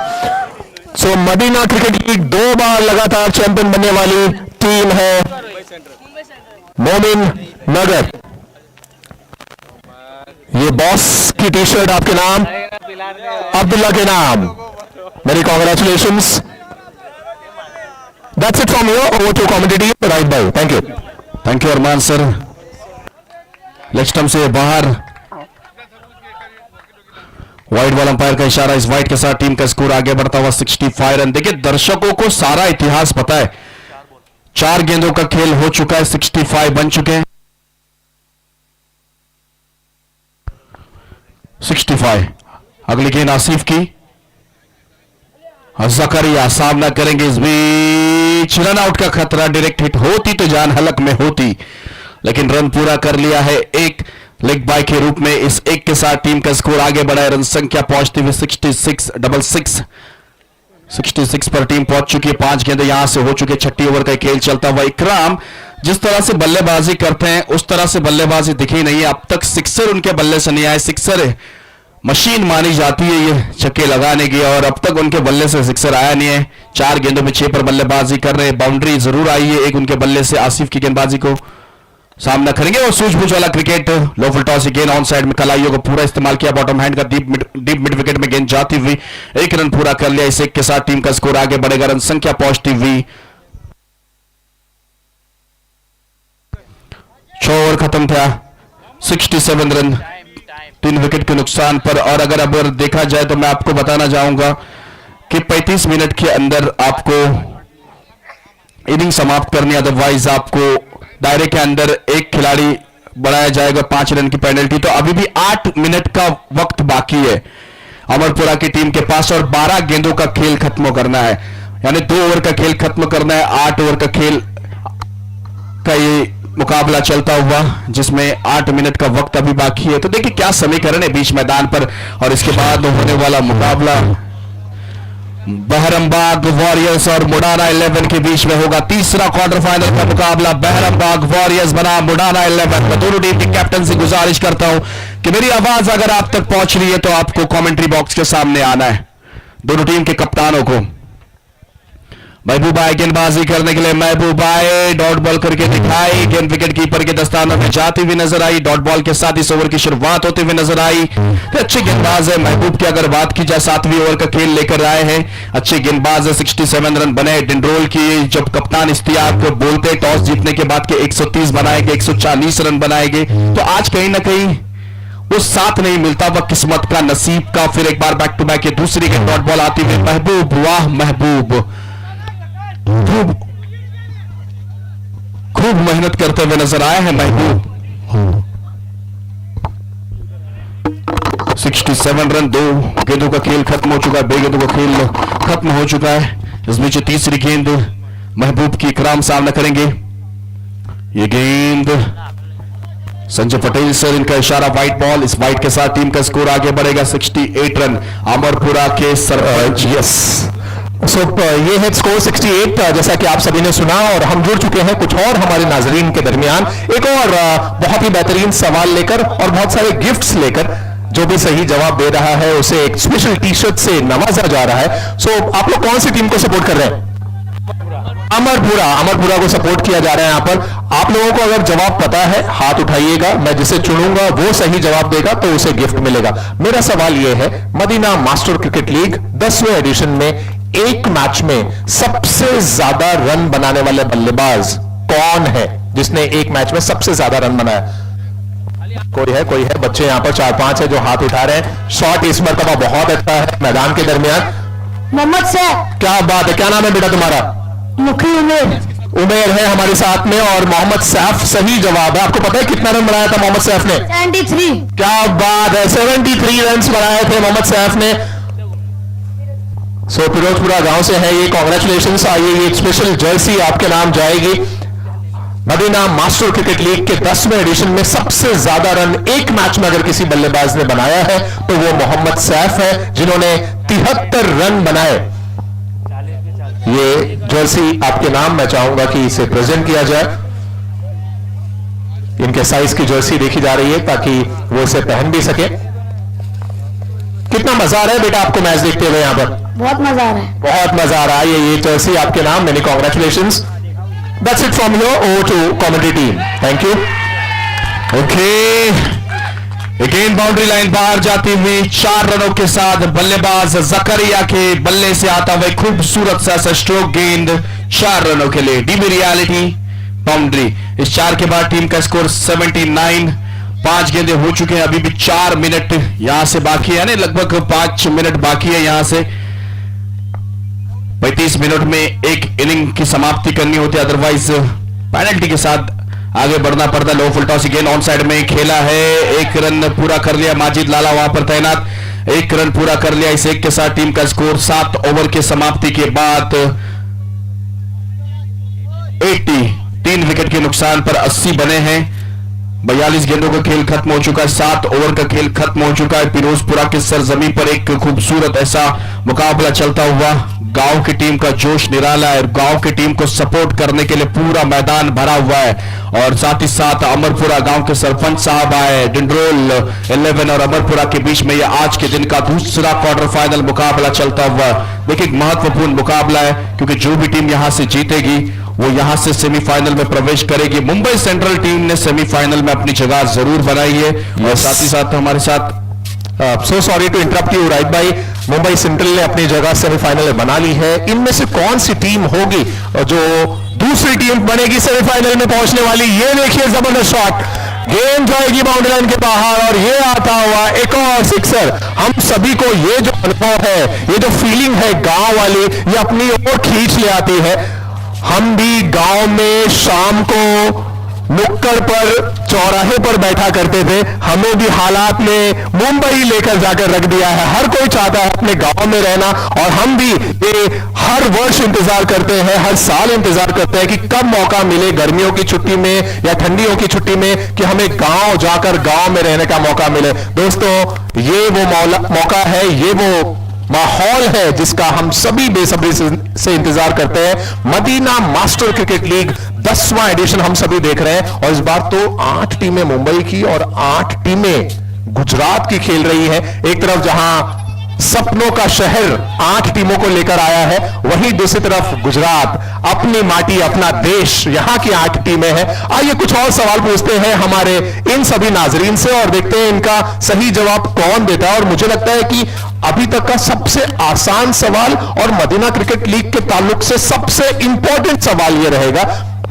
S2: सो मदीना क्रिकेट लीग 2 बार लगातार चैंपियन बनने वाली टीम है मोमिन नगर। ये बॉस की टी शर्ट आपके नाम, अब्दुल्ला के नाम। मेरी congratulations. That's it from here. Over to commentary team. Right by. Thank you.
S1: Thank you Armaan sir. Leg stump से बाहर, व्हाइट बॉल अंपायर का इशारा। इस व्हाइट के साथ टीम का स्कोर आगे बढ़ता हुआ 65 रन। देखिए दर्शकों को सारा इतिहास पता है। 4 गेंदों का खेल हो चुका है, 65 बन चुके हैं। 65। अगली गेंद आसिफ की, जकरिया सामना करेंगे। इस बीच रन आउट का खतरा। डायरेक्ट हिट होती तो जान हलक में होती, लेकिन रन पूरा कर लिया है एक लेग बाय के रूप में। इस एक के साथ टीम का स्कोर आगे बढ़ा है। रन संख्या पहुंचती हुई 66 पर टीम पहुंच चुकी है। 5 गेंदें यहां से हो चुके। 6 ओवर का खेल चलता हुआ। इकराम जिस तरह से बल्लेबाजी करते हैं उस तरह से बल्लेबाजी दिखी नहीं है अब तक। सिक्सर उनके बल्ले से नहीं आए। सिक्सर मशीन मानी जाती है ये छक्के लगाने की, और अब तक उनके बल्ले से सिक्सर आया नहीं है। 4 गेंदों में 6 पर बल्लेबाजी कर रहे हैं। बाउंड्री जरूर आई है एक उनके बल्ले से। आसिफ की गेंदबाजी को सामना करेंगे और सूझबूझ वाला क्रिकेट। लो फुल टॉस गेंद ऑन साइड में कलाइयों को पूरा इस्तेमाल किया। बॉटम हैंड का डीप मिड विकेट में गेंद जाती हुई 1 रन पूरा कर लिया। इस एक के साथ टीम का स्कोर आगे बढ़ेगा। रन संख्या पहुंचती हुई 6 ओवर खत्म था। 67 रन 3 विकेट के नुकसान पर। और अगर अब देखा जाए तो मैं आपको बताना चाहूंगा कि 35 मिनट के अंदर आपको इनिंग समाप्त करनी, अदरवाइज आपको दायरे के अंदर एक खिलाड़ी बढ़ाया जाएगा 5 रन की पेनल्टी। तो अभी भी 8 मिनट का वक्त बाकी है अमरपुरा की टीम के पास, और 12 गेंदों का खेल खत्म करना है। यानी 2 ओवर का खेल खत्म करना है। 8 ओवर का खेल का ये मुकाबला चलता हुआ, जिसमें 8 मिनट का वक्त अभी बाकी है। तो देखिए क्या समीकरण है बीच मैदान पर। और इसके बाद होने वाला मुकाबला बहरमबाग वॉरियर्स और मुडाना 11 के बीच में होगा। तीसरा क्वार्टर फाइनल का मुकाबला बहरमबाग वॉरियर्स बना मुडाना 11। मैं दोनों टीम के कैप्टन से गुजारिश करता हूं कि मेरी आवाज अगर आप तक पहुंच रही है तो आपको कमेंट्री बॉक्स के सामने आना है। दोनों टीम के कप्तानों को महबूबाई गेंदबाजी करने के लिए। महबूबाई डॉट बॉल करके दिखाई। गेंद विकेट कीपर के दस्तानों में जाती हुई नजर आई। डॉट बॉल के साथ इस ओवर की शुरुआत होते हुए नजर आई। अच्छे गेंदबाज है महबूब की। अगर बात की जाए 7वीं ओवर का खेल लेकर आए हैं। अच्छे गेंदबाज है। 67 रन बने। डिंड्रोल की जब कप्तान इश्तियाक को बोलते टॉस जीतने के बाद के 130 बनाएंगे, 140 रन बनाएंगे, तो आज कहीं ना कहीं वो साथ नहीं मिलता। वह किस्मत का, नसीब का। फिर एक बार बैक टू बैक दूसरी गेंद डॉट बॉल आती हुई। महबूब, वाह महबूब, खूब मेहनत करते हुए नजर आए हैं महबूब। 67 रन। 2 गेंदों का खेल खत्म हो चुका है। 2 गेंदों का खेल खत्म हो चुका है। इस बीच तीसरी गेंद महबूब की। इकराम सामना करेंगे। ये गेंद संजय पटेल सर, इनका इशारा व्हाइट बॉल। इस व्हाइट के साथ टीम का स्कोर आगे बढ़ेगा 68 रन। अमरपुरा के सरपंच।
S2: यस, सो ये है स्कोर 68, जैसा कि आप सभी ने सुना। और हम जुड़ चुके हैं कुछ और हमारे नाजरीन के दरमियान एक और बहुत ही बेहतरीन सवाल लेकर और बहुत सारे गिफ्ट्स लेकर। जो भी सही जवाब दे रहा है उसे एक स्पेशल टी शर्ट से नवाजा जा रहा है। सो आप लोग कौन सी टीम को सपोर्ट कर रहे हैं? अमरपुरा को सपोर्ट किया जा रहा है यहाँ पर। आप लोगों को अगर जवाब पता है हाथ उठाइएगा। मैं जिसे चुनूंगा वो सही जवाब देगा तो उसे गिफ्ट मिलेगा। मेरा सवाल यह है, मदीना मास्टर क्रिकेट लीग 10वें एडिशन में एक मैच में सबसे ज्यादा रन बनाने वाले बल्लेबाज कौन है? जिसने एक मैच में सबसे ज्यादा रन बनाया? कोई है बच्चे यहाँ पर 4-5 है जो हाथ उठा रहे हैं। शॉट इस मरतबा बहुत अच्छा है मैदान के दरमियान।
S4: मोहम्मद सैफ।
S2: क्या बात है, क्या नाम है बेटा तुम्हारा?
S4: मुखी उमेर।
S2: उमेर है हमारे साथ में और मोहम्मद सैफ सही जवाब है। आपको पता है कितना रन बनाया था मोहम्मद सैफ ने?
S4: 73।
S2: क्या बात है, 73 रन बनाए थे मोहम्मद सैफ ने। सो फिरोजपुरा गांव से है ये, कांग्रेचुलेशंस। आइए ये स्पेशल जर्सी आपके नाम जाएगी। मदीना मास्टर क्रिकेट लीग के 10वें एडिशन में सबसे ज्यादा रन एक मैच में अगर किसी बल्लेबाज ने बनाया है तो वो मोहम्मद सैफ है, जिन्होंने 73 रन बनाए। ये जर्सी आपके नाम, मैं चाहूंगा कि इसे प्रेजेंट किया जाए। इनके साइज की जर्सी देखी जा रही है ताकि वो इसे पहन भी सके। कितना मजा आ रहा है बेटा आपको मैच देखते हुए? यहां पर
S4: बहुत मजा आ रहा है।
S2: बहुत मजा आ रहा है। ये जर्सी आपके नाम, many congratulations. That's it from here, over to commentary team. Thank you.
S1: Okay, again boundary line बाहर जाती हुई 4 रनों के साथ बल्लेबाज जकरिया के बल्ले से आता हुआ खूबसूरत सा स्ट्रोक गेंद 4 रनों के लिए। DB reality boundary. इस 4 के बाद टीम का स्कोर 79। 5 गेंदें हो चुके हैं, अभी भी 4 मिनट यहां से बाकी है, लगभग 5 मिनट बाकी है यहां से। 35 मिनट में एक इनिंग की समाप्ति करनी होती है, अदरवाइज पेनल्टी के साथ आगे बढ़ना पड़ता। लो फुल टॉस गेंद ऑन साइड में खेला है, 1 रन पूरा कर लिया। माजिद लाला वहां पर तैनात, 1 रन पूरा कर लिया। इस 1 के साथ टीम का स्कोर 7 ओवर के समाप्ति के बाद 80, 3 विकेट के नुकसान पर 80 बने हैं। 42 गेंदों का खेल खत्म हो चुका है, 7 ओवर का खेल खत्म हो चुका है। फिरोजपुरा की सरजमी पर एक खूबसूरत ऐसा मुकाबला चलता हुआ। गांव की टीम का जोश निराला है, गांव की टीम को सपोर्ट करने के लिए पूरा मैदान भरा हुआ है। और साथ ही साथ अमरपुरा गांव के सरपंच साहब आए। डिंडरोल 11 और अमरपुरा के बीच में यह आज के दिन का दूसरा क्वार्टर फाइनल मुकाबला चलता हुआ। देखिए एक महत्वपूर्ण मुकाबला है, क्योंकि जो भी टीम यहां से जीतेगी वो यहां से सेमीफाइनल में प्रवेश करेगी। मुंबई सेंट्रल टीम ने सेमीफाइनल में अपनी जगह जरूर बनाई है। और साथ ही साथ हमारे साथ
S2: so sorry to interrupt you right भाई, मुंबई सेंट्रल ने अपनी जगह सेमीफाइनल में बना ली है। इनमें से कौन सी टीम होगी जो दूसरी टीम बनेगी सेमीफाइनल में पहुंचने वाली? ये देखिए जबरदस्त शॉट, गेंद जाएगी बाउंड्री लाइन के बाहर और ये आता हुआ एक और सिक्सर। हम सभी को ये जो अनुभव है, ये जो फीलिंग है गांव वाली, ये अपनी ओर खींच ले आती है। हम भी गांव में शाम को नुक्कड़ पर, चौराहे पर बैठा करते थे। हमें भी हालात ने मुंबई लेकर जाकर रख दिया है। हर कोई चाहता है अपने गांव में रहना, और हम भी ये हर वर्ष इंतजार करते हैं, हर साल इंतजार करते हैं कि कब मौका मिले गर्मियों की छुट्टी में या ठंडियों की छुट्टी में कि हमें गांव जाकर गांव में रहने का मौका मिले। दोस्तों, ये वो मौका है, ये वो माहौल है जिसका हम सभी बेसब्री से इंतजार करते हैं। मदीना मास्टर क्रिकेट लीग 10वां एडिशन हम सभी देख रहे हैं, और इस बार तो 8 टीमें मुंबई की और 8 टीमें गुजरात की खेल रही हैं। एक तरफ जहां सपनों का शहर 8 टीमों को लेकर आया है, वहीं दूसरी तरफ गुजरात, अपनी माटी, अपना देश, यहां की 8 टीमें हैं। आइए कुछ और सवाल पूछते हैं हमारे इन सभी नाजरीन से और देखते हैं इनका सही जवाब कौन देता है। और मुझे लगता है कि अभी तक का सबसे आसान सवाल और मदीना क्रिकेट लीग के ताल्लुक से सबसे इंपॉर्टेंट सवाल यह रहेगा।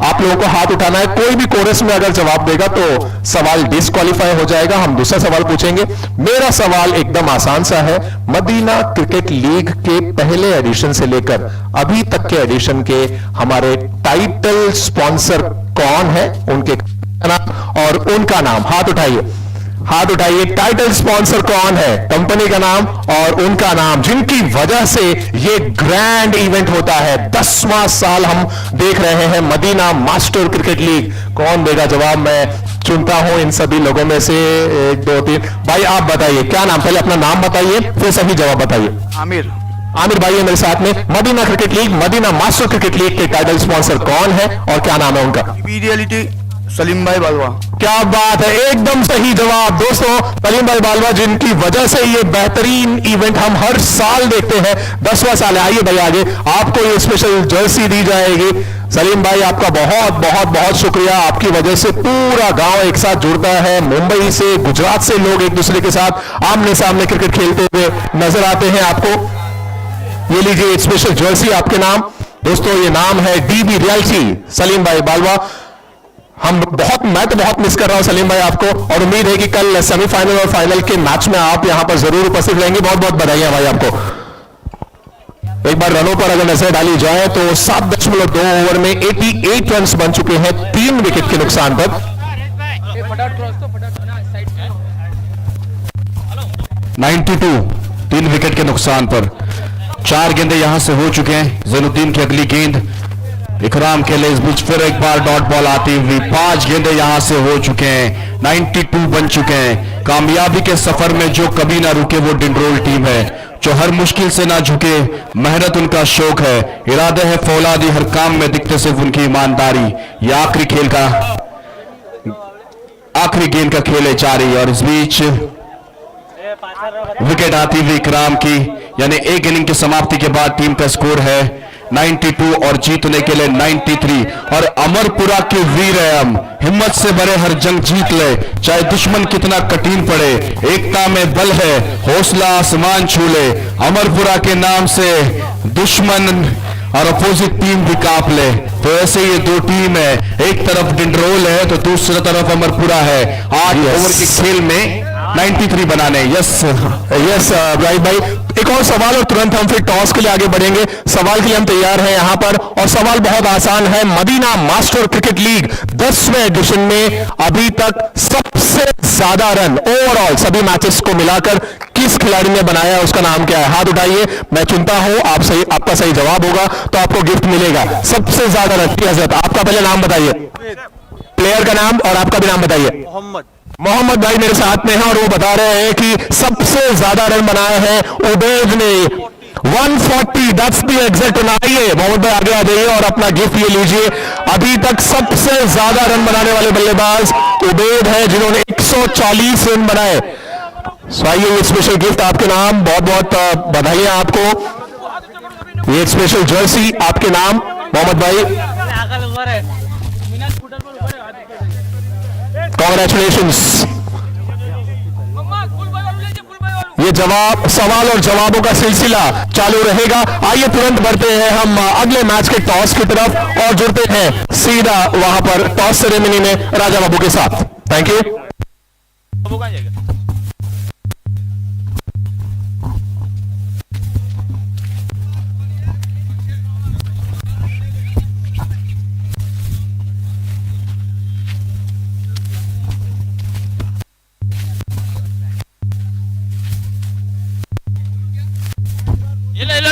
S2: आप लोगों को हाथ उठाना है, कोई भी कोरस में अगर जवाब देगा तो सवाल डिस्क्वालीफाई हो जाएगा। हम दूसरा सवाल पूछेंगे। मेरा सवाल एकदम आसान सा है, मदीना क्रिकेट लीग के पहले एडिशन से लेकर अभी तक के एडिशन के हमारे टाइटल स्पॉन्सर कौन है, उनके नाम और उनका नाम। हाथ उठाइए, हाथ उठाइए। टाइटल स्पॉन्सर कौन है, कंपनी का नाम और उनका नाम, जिनकी वजह से ये ग्रैंड इवेंट होता है। 10वां साल हम देख रहे हैं मदीना मास्टर क्रिकेट लीग। कौन देगा जवाब? मैं चुनता हूं इन सभी लोगों में से 1 2 3 भाई आप बताइए क्या नाम, पहले अपना नाम बताइए फिर सही जवाब बताइए।
S3: आमिर।
S2: आमिर भाई है मेरे साथ में। Madina cricket league, Madina master cricket league के टाइटल स्पॉन्सर कौन है और क्या नाम है उनका?
S3: रियलिटी सलीम भाई बालवा।
S2: क्या बात है, एकदम सही जवाब। दोस्तों, सलीम भाई बालवा, जिनकी वजह से ये बेहतरीन इवेंट हम हर साल देखते हैं। 10वां साल है। आइए भाई आगे, आपको ये स्पेशल जर्सी दी जाएगी। सलीम भाई आपका बहुत बहुत बहुत शुक्रिया। आपकी वजह से पूरा गांव एक साथ जुड़ता है। मुंबई से, गुजरात से लोग एक दूसरे के साथ आमने सामने क्रिकेट खेलते हुए नजर आते हैं आपको। ये लीजिए स्पेशल जर्सी आपके नाम। दोस्तों, ये नाम है डीबी रियल्टी सलीम भाई बालवा। मैं तो बहुत मिस कर रहा हूं सलीम भाई आपको, और उम्मीद है कि कल सेमीफाइनल और फाइनल के मैच में आप यहां पर जरूर उपस्थित रहेंगे। बहुत बहुत बधाई भाई आपको। एक बार रनों पर अगर नजर डाली जाए तो 7 1.2 ओवर में 88 रन बन चुके हैं 3 विकेट के नुकसान पर।
S1: 92 3 विकेट के नुकसान पर। 4 गेंदें यहां से हो चुके हैं। जैनुद्दीन की अगली गेंद, इकराम के लिए इस बीच फिर एक बार डॉट बॉल आती हुई। 5 गेंदें यहां से हो चुके हैं। 92 बन चुके हैं। कामयाबी के सफर में जो कभी ना रुके वो डिंडरोल टीम है, जो हर मुश्किल से ना झुके। मेहनत उनका शौक है, इरादे है फौलादी, हर काम में दिखते सिर्फ उनकी ईमानदारी। ये आखिरी गेंद का खेल है जारी, और इस बीच विकेट आती हुई इकराम की, यानी एक इनिंग की समाप्ति के बाद टीम का स्कोर है 92 और जीतने के लिए 93। और अमरपुरा के वीर है हम, हिम्मत से भरे हर जंग जीत ले, चाहे दुश्मन कितना कठिन पड़े। एकता में बल है, हौसला आसमान छू ले। अमरपुरा के नाम से दुश्मन और अपोजिट टीम भी कांप ले। तो ऐसे ये दो टीम है, एक तरफ डिंडरोल है तो दूसरी तरफ अमरपुरा है। 8 ओवर के खेल में 93 बनाने। यस
S2: भाई एक और सवाल और तुरंत हम फिर टॉस के लिए आगे बढ़ेंगे। सवाल के लिए हम तैयार हैं यहां पर, और सवाल बहुत आसान है। मदीना मास्टर क्रिकेट लीग 10वें एडिशन में अभी तक सबसे ज्यादा रन ओवरऑल सभी मैचेस को मिलाकर किस खिलाड़ी ने बनाया है, उसका नाम क्या है? हाथ उठाइए, मैं चुनता हूं। आपका सही जवाब होगा तो आपको गिफ्ट मिलेगा। सबसे ज्यादा रन, हजरत आपका पहले नाम बताइए, प्लेयर का नाम, और आपका भी नाम बताइए। मोहम्मद भाई मेरे साथ में हैं और वो बता रहे हैं कि सबसे ज्यादा रन बनाए हैं उबैद ने, 140। That's the exact. आइए मोहम्मद भाई आगे आ जाइए और अपना गिफ्ट ये लीजिए। अभी तक सबसे ज्यादा रन बनाने वाले बल्लेबाज उबैद है, जिन्होंने 140 रन बनाए। आइए ये स्पेशल गिफ्ट आपके नाम, बहुत बहुत बधाई आपको। ये स्पेशल जर्सी आपके नाम मोहम्मद भाई, कॉन्ग्रेचुलेशंस। ये सवाल और जवाबों का सिलसिला चालू रहेगा। आइए तुरंत बढ़ते हैं हम अगले मैच के टॉस की तरफ और जुड़ते हैं सीधा वहां पर टॉस सेरेमनी में राजा बाबू के साथ। Thank you.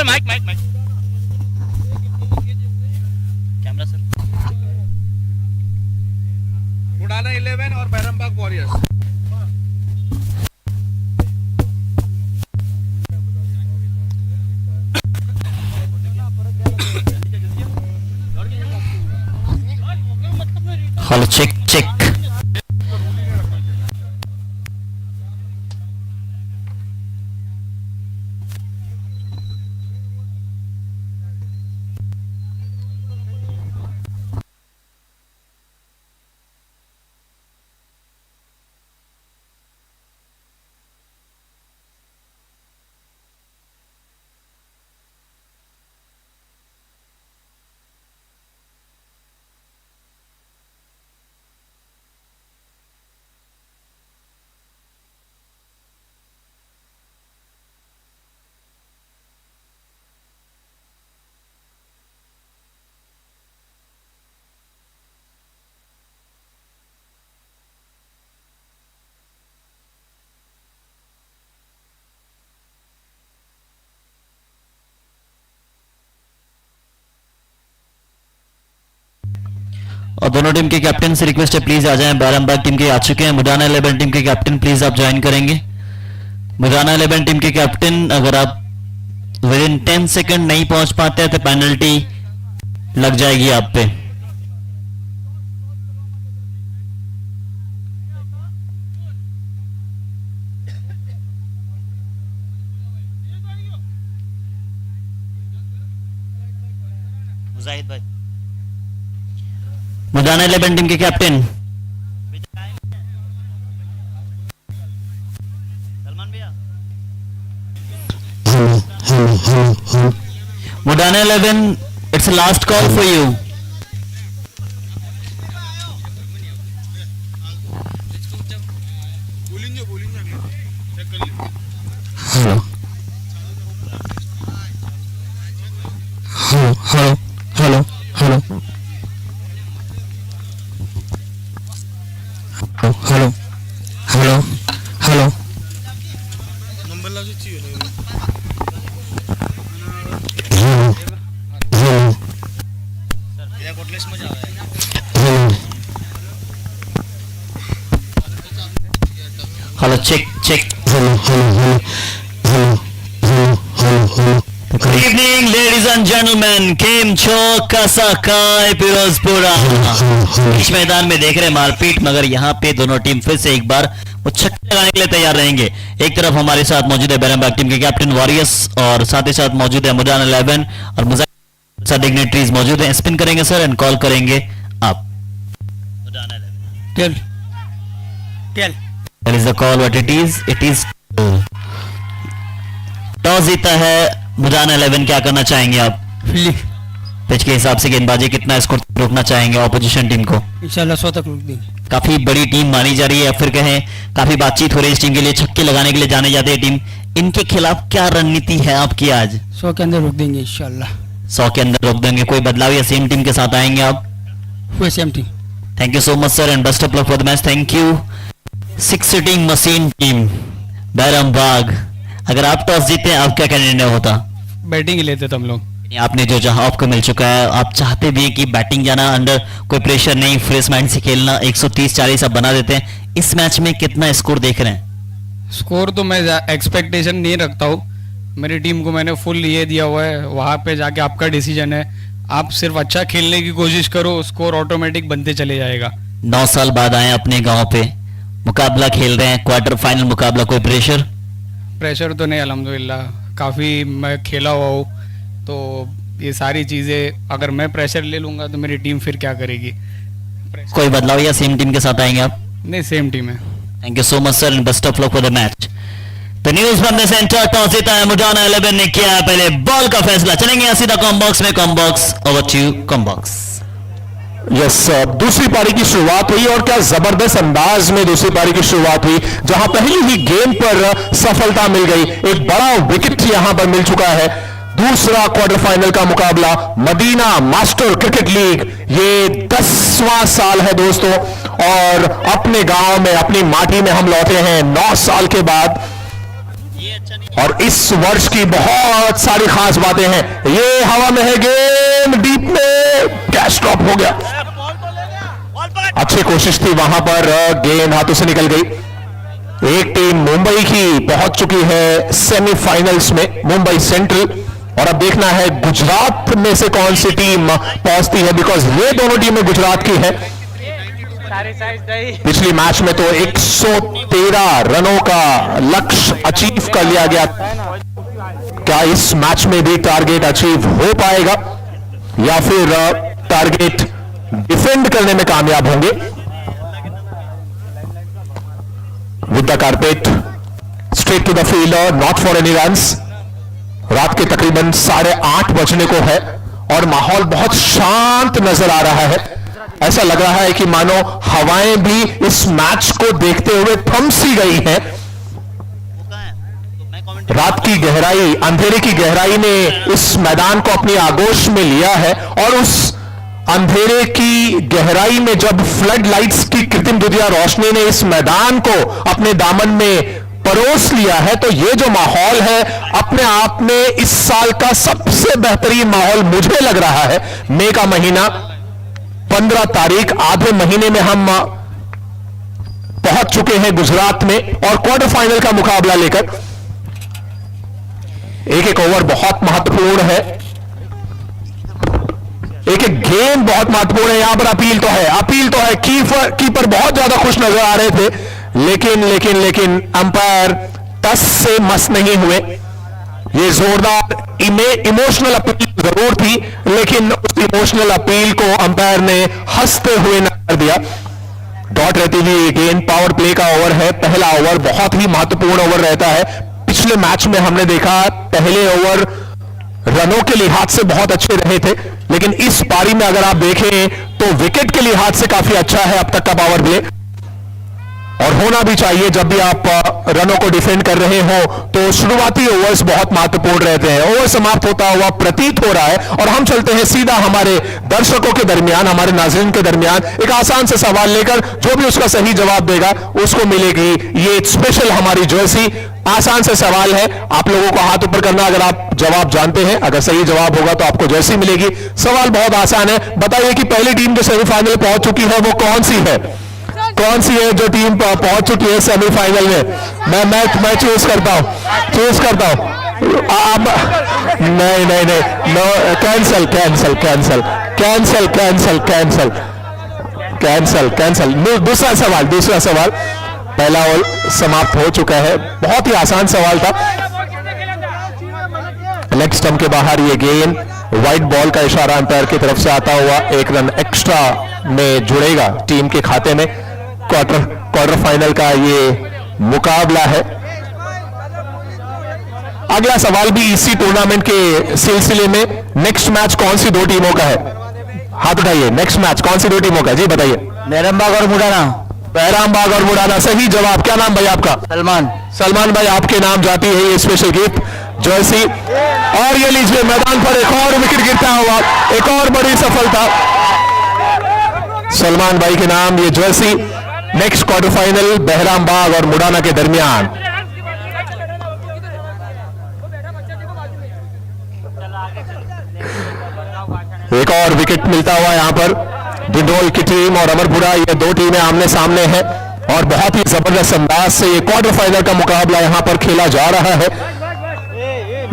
S4: Mike camera sir.
S3: उड़ाना 11 और बैरमबाग वॉरियर्स।
S4: Hello check. और दोनों टीम के कैप्टन से रिक्वेस्ट है प्लीज आ जाएं। बैरमबाग टीम के आ चुके हैं। मुडाना 11 टीम के कैप्टन प्लीज आप ज्वाइन करेंगे। मुडाना 11 टीम के कैप्टन, अगर आप विद इन 10 सेकंड नहीं पहुंच पाते हैं तो पेनल्टी लग जाएगी आप पे। मुजाहिद भाई, मुडाना 11 टीम के कैप्टन सलमान भैया। Mudana 11, it's last call for you. Hello check check good evening ladies and gentleman, केम छो कसा काय फिरोजपुरा। इस मैदान में देख रहे मारपीट, मगर यहाँ पे दोनों टीम फिर से एक बार वो छक्के लगाने के लिए तैयार रहेंगे। एक तरफ हमारे साथ मौजूद है बैरमबाग टीम के कैप्टन वॉरियर्स और साथ ही साथ मौजूद है मुडान 11 और मुजाहिद डिग्नेटरीज मौजूद है। स्पिन करेंगे सर एंड कॉल करेंगे आप।
S5: Tail
S4: That is the call what it is. It is toss जीता है मुडान 11। क्या करना चाहेंगे आप? पिच के हिसाब से गेंदबाजी कितना स्कोर रोकना चाहेंगे ऑपोजिशन टीम को?
S5: इंशाल्लाह 100 तक रोक देंगे।
S4: काफी बड़ी टीम मानी जा रही है, या फिर कहें काफी बातचीत हो रही है इस टीम के लिए, छक्के लगाने के लिए जाने जाते हैं टीम। इनके खिलाफ क्या रणनीति है आपकी आज?
S5: 100 के अंदर रोक देंगे इंशाल्लाह।
S4: 100 के अंदर रोक देंगे। कोई बदलाव या सेम टीम के साथ आएंगे आप?
S5: वो same team.
S4: Thank you so much sir and best of luck for the match. Thank you. 6 sitting machine team Bairambagh, अगर आप टॉस जीते आप क्या निर्णय होता?
S5: बैटिंग ही लेते थे हम लोग।
S4: आपने जो जहां आपको मिल चुका है, आप चाहते भी हैं कि बैटिंग जाना, अंडर कोई प्रेशर नहीं, फ्रेश माइंड से खेलना, 130-40 आप बना देते हैं। इस मैच में कितना स्कोर देख रहे हैं?
S5: स्कोर तो मैं एक्सपेक्टेशन नहीं रखता हूँ। मेरी टीम को मैंने फुल ये दिया हुआ है, वहां पे जाके आपका डिसीजन है। आप सिर्फ अच्छा खेलने की कोशिश करो, स्कोर ऑटोमेटिक बनते चले जाएगा।
S4: 9 साल बाद आए अपने गांव पे, मुकाबला खेल रहे हैं, क्वार्टर फाइनल मुकाबला। कोई
S5: प्रेशर तो नहीं, अल्हम्दुलिल्लाह काफी मैं खेला हुआ हूँ, तो ये सारी चीजें अगर मैं प्रेशर ले लूंगा तो मेरी टीम फिर क्या करेगी?
S4: कोई बदलाव या सेम टीम के साथ आएंगे आप?
S5: नहीं, सेम टीम है।
S4: Thank you so much sir and best of luck for the match. तो न्यूज बनने से टॉस जीता है मुडान 11 ने, किया है पहले बॉल का फैसला। चलेंगे सीधा कॉम्बॉक्स में। Comm box over to you comm box.
S2: Yes, दूसरी पारी की शुरुआत हुई और क्या जबरदस्त अंदाज में दूसरी पारी की शुरुआत हुई, जहां पहली ही गेंद पर सफलता मिल गई। एक बड़ा विकेट यहां पर मिल चुका है। दूसरा क्वार्टर फाइनल का मुकाबला मदीना मास्टर क्रिकेट लीग, ये 10वां साल है दोस्तों, और अपने गांव में अपनी माटी में हम लौटे हैं 9 साल के बाद। और इस वर्ष की बहुत सारी खास बातें हैं। ये हवा में है गेंद, डीप में कैच ड्रॉप हो गया। अच्छी कोशिश थी वहां पर, गेंद हाथों से निकल गई। एक टीम मुंबई की पहुंच चुकी है सेमीफाइनल्स में, मुंबई सेंट्रल, और अब देखना है गुजरात में से कौन सी टीम पहुंचती है, बिकॉज ये दोनों टीमें गुजरात की है। पिछली मैच में तो 113 रनों का लक्ष्य अचीव कर लिया गया। क्या इस मैच में भी टारगेट अचीव हो पाएगा या फिर टारगेट डिफेंड करने में कामयाब होंगे? With the carpet straight to the fielder, not for any runs. रात के तकरीबन 8:30 बजने को है और माहौल बहुत शांत नजर आ रहा है। ऐसा लग रहा है कि मानो हवाएं भी इस मैच को देखते हुए थम सी गई हैं। रात की गहराई, अंधेरे की गहराई ने इस मैदान को अपनी आगोश में लिया है, और उस अंधेरे की गहराई में जब फ्लड लाइट्स की कृत्रिम दुधिया रोशनी ने इस मैदान को अपने दामन में परोस लिया है, तो ये जो माहौल है अपने आप में इस साल का सबसे बेहतरीन माहौल मुझे लग रहा है। मई का महीना 15 तारीख, आधे महीने में हम पहुंच चुके हैं गुजरात में और क्वार्टर फाइनल का मुकाबला लेकर। एक एक ओवर बहुत महत्वपूर्ण है, एक एक गेम बहुत महत्वपूर्ण है। यहां पर अपील तो है, कीपर बहुत ज्यादा खुश नजर आ रहे थे, लेकिन अंपायर टस से मस नहीं हुए। ये जोरदार इमोशनल अपील जरूर थी, लेकिन उस इमोशनल अपील को अंपायर ने हंसते हुए न कर दिया। डॉट रहती हुई गेंद, पावर प्ले का ओवर है। पहला ओवर बहुत ही महत्वपूर्ण ओवर रहता है। पिछले मैच में हमने देखा पहले ओवर रनों के लिहाज से बहुत अच्छे रहे थे, लेकिन इस पारी में अगर आप देखें तो विकेट के लिहाज से काफी अच्छा है अब तक का पावर प्ले। और होना भी चाहिए। जब भी आप रनों को डिफेंड कर रहे हो तो शुरुआती ओवर्स बहुत महत्वपूर्ण रहते हैं। ओवर समाप्त होता हुआ प्रतीत हो रहा है और हम चलते हैं सीधा हमारे दर्शकों के दरमियान, हमारे नाज़रीन के दरमियान एक आसान से सवाल लेकर। जो भी उसका सही जवाब देगा उसको मिलेगी ये स्पेशल हमारी जर्सी। आसान से सवाल है, आप लोगों को हाथ ऊपर करना अगर आप जवाब जानते हैं। अगर सही जवाब होगा तो आपको जर्सी मिलेगी। सवाल बहुत आसान है, बताइए कि पहली टीम जो सेमीफाइनल पहुंच चुकी है वो कौन सी है? कौन सी है जो टीम पहुंच चुकी है सेमीफाइनल में? मैं चूज करता हूं नहीं नो, कैंसल। दूसरा सवाल। पहला ओवर समाप्त हो चुका है। बहुत ही आसान सवाल था। लेग स्टंप के बाहर ये गेंद व्हाइट बॉल का इशारा अंपायर की तरफ से आता हुआ 1 रन एक्स्ट्रा में जुड़ेगा टीम के खाते में। क्वार्टर फाइनल का ये मुकाबला है। अगला सवाल भी इसी टूर्नामेंट के सिलसिले में। नेक्स्ट मैच कौन सी दो टीमों का है? हाथ उठाइए। नेक्स्ट मैच कौन सी दो टीमों का? जी बताइए।
S4: बैरमबाग और मुडाना।
S2: बैरामबाग और मुडाना, सही जवाब। क्या नाम भाई आपका? सलमान भाई, आपके नाम जाती है ये स्पेशल गिफ्ट जर्सी। और ये लीजिए, मैदान पर एक और विकेट गिरता हुआ, एक और बड़ी सफलता सलमान भाई के नाम ये जर्सी। नेक्स्ट क्वार्टर फाइनल बहरामबाग और मुडाना के दरमियान। एक और विकेट मिलता हुआ यहां पर डिंडोल की टीम और अमरपुरा, ये दो टीमें आमने सामने हैं और बहुत ही जबरदस्त अंदाज से ये क्वार्टर फाइनल का मुकाबला यहां पर खेला जा रहा है।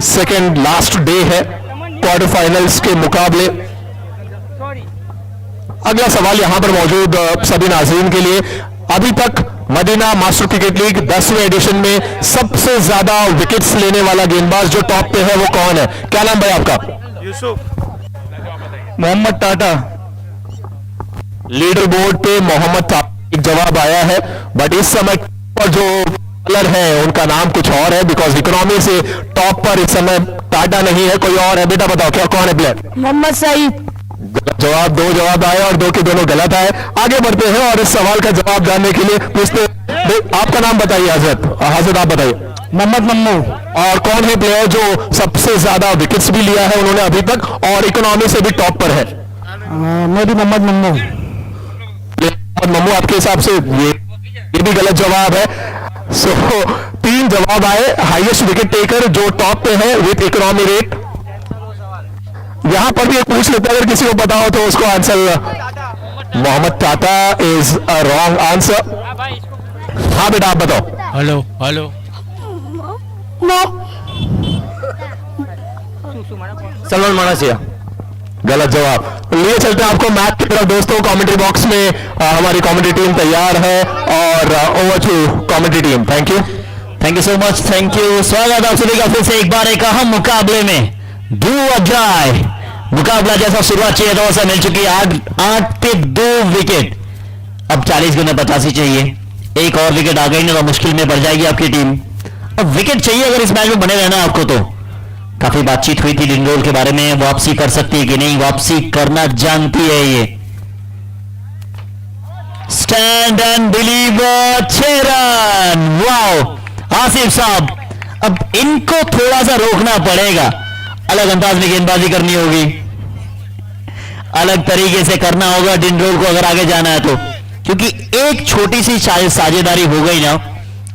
S2: सेकेंड लास्ट डे है क्वार्टर फाइनल्स के मुकाबले। अगला सवाल यहां पर मौजूद सभी नाज़रीन के लिए। अभी तक मदीना मास्टर क्रिकेट लीग 10वें एडिशन में सबसे ज्यादा विकेट्स लेने वाला गेंदबाज जो टॉप पे है वो कौन है? क्या नाम भाई आपका?
S4: मोहम्मद टाटा।
S2: लीडर बोर्ड पे मोहम्मद टाटा एक जवाब आया है, बट इस समय पर जो प्लेयर है उनका नाम कुछ और है, बिकॉज इकोनॉमी से टॉप पर इस समय टाटा नहीं है, कोई और है। बेटा बताओ क्या कौन है प्लेयर?
S6: मोहम्मद सईद।
S2: जवाब, दो जवाब आए और दो के दोनों गलत आए। आगे बढ़ते हैं और इस सवाल का जवाब जानने के लिए पूछते हैं, आपका नाम बताइए। हजरत आप बताइए।
S6: मोहम्मद मम्मू।
S2: और कौन है प्लेयर जो सबसे ज्यादा विकेट्स भी लिया है उन्होंने अभी तक और इकोनॉमी से भी टॉप पर है?
S6: मैं भी मोहम्मद मम्मू।
S2: मम्मू, आपके हिसाब से ये भी गलत जवाब है। सो 3 जवाब आए। हाईएस्ट विकेट टेकर जो टॉप पे है विथ इकोनॉमी रेट। यहां पर भी एक पूछ लेते हैं, अगर किसी को पता हो तो उसको answer. Mohammad Tata is a wrong answer. हाँ बेटा आप बताओ।
S5: हेलो
S4: सलमान मानासिया।
S2: गलत जवाब। लिए चलते हैं आपको मैच की तरफ। दोस्तों कमेंट्री बॉक्स में हमारी कमेंट्री टीम तैयार है और over to commentary team. Thank you
S4: so much. Thank you. स्वागत आप सभी का फिर से एक बार एक अहम मुकाबले में। डू और डाई मुकाबला जैसा शुरुआत चाहिए था वैसा मिल चुकी है। 8 पे 2 विकेट। अब 40 गेंद में 85 चाहिए। एक और विकेट आ गई ना तो मुश्किल में पड़ जाएगी आपकी टीम। अब विकेट चाहिए अगर इस मैच में बने रहना आपको। तो काफी बातचीत हुई थी डिंडोल के बारे में, वापसी कर सकती है कि नहीं, वापसी करना जानती है ये। Stand and deliver 6 run. Wow Asif साहब, अब इनको थोड़ा सा रोकना पड़ेगा। अलग अंदाज में गेंदबाजी करनी होगी, अलग तरीके से करना होगा डिंडोल को अगर आगे जाना है तो, क्योंकि एक छोटी सी साझेदारी हो गई ना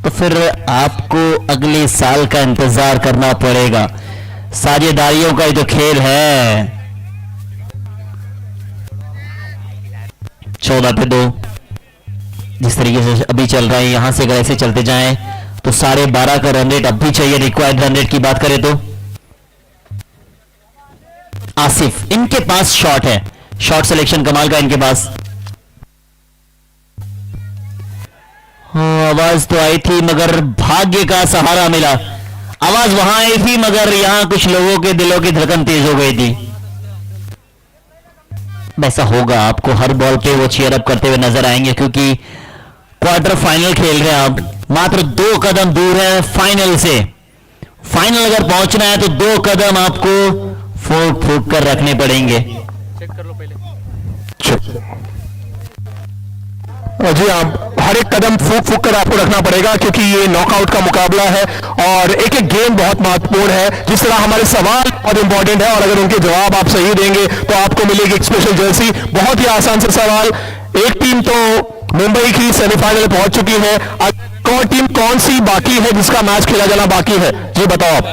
S4: तो फिर आपको अगले साल का इंतजार करना पड़ेगा। साझेदारियों का ही तो खेल है। 14 पे 2 जिस तरीके से अभी चल रहा है, यहां से अगर ऐसे चलते जाएं तो 12.5 का रन रेट अब भी चाहिए। रिक्वायर्ड रन रेट की बात करें तो आसिफ, इनके पास शॉट है, शॉट सिलेक्शन कमाल का इनके पास। आवाज तो आई थी मगर भाग्य का सहारा मिला। आवाज वहां आई थी मगर यहां कुछ लोगों के दिलों की धड़कन तेज हो गई थी। वैसा होगा, आपको हर बॉल पे वो चीयर अप करते हुए नजर आएंगे, क्योंकि क्वार्टर फाइनल खेल रहे हैं आप। मात्र 2 कदम दूर है फाइनल से। फाइनल अगर पहुंचना है तो 2 कदम आपको फूक फूक कर रखने पड़ेंगे।
S2: और जी हाँ, हर एक कदम फूक फूक कर आपको रखना पड़ेगा क्योंकि ये नॉकआउट का मुकाबला है और एक एक गेम बहुत महत्वपूर्ण है। जिस तरह हमारे सवाल बहुत इंपॉर्टेंट है और अगर उनके जवाब आप सही देंगे तो आपको मिलेगी एक स्पेशल जर्सी। बहुत ही आसान से सवाल। एक टीम तो मुंबई की सेमीफाइनल पहुंच चुकी है, और टीम कौन सी बाकी है जिसका मैच खेला जाना बाकी है? जी बताओ आप।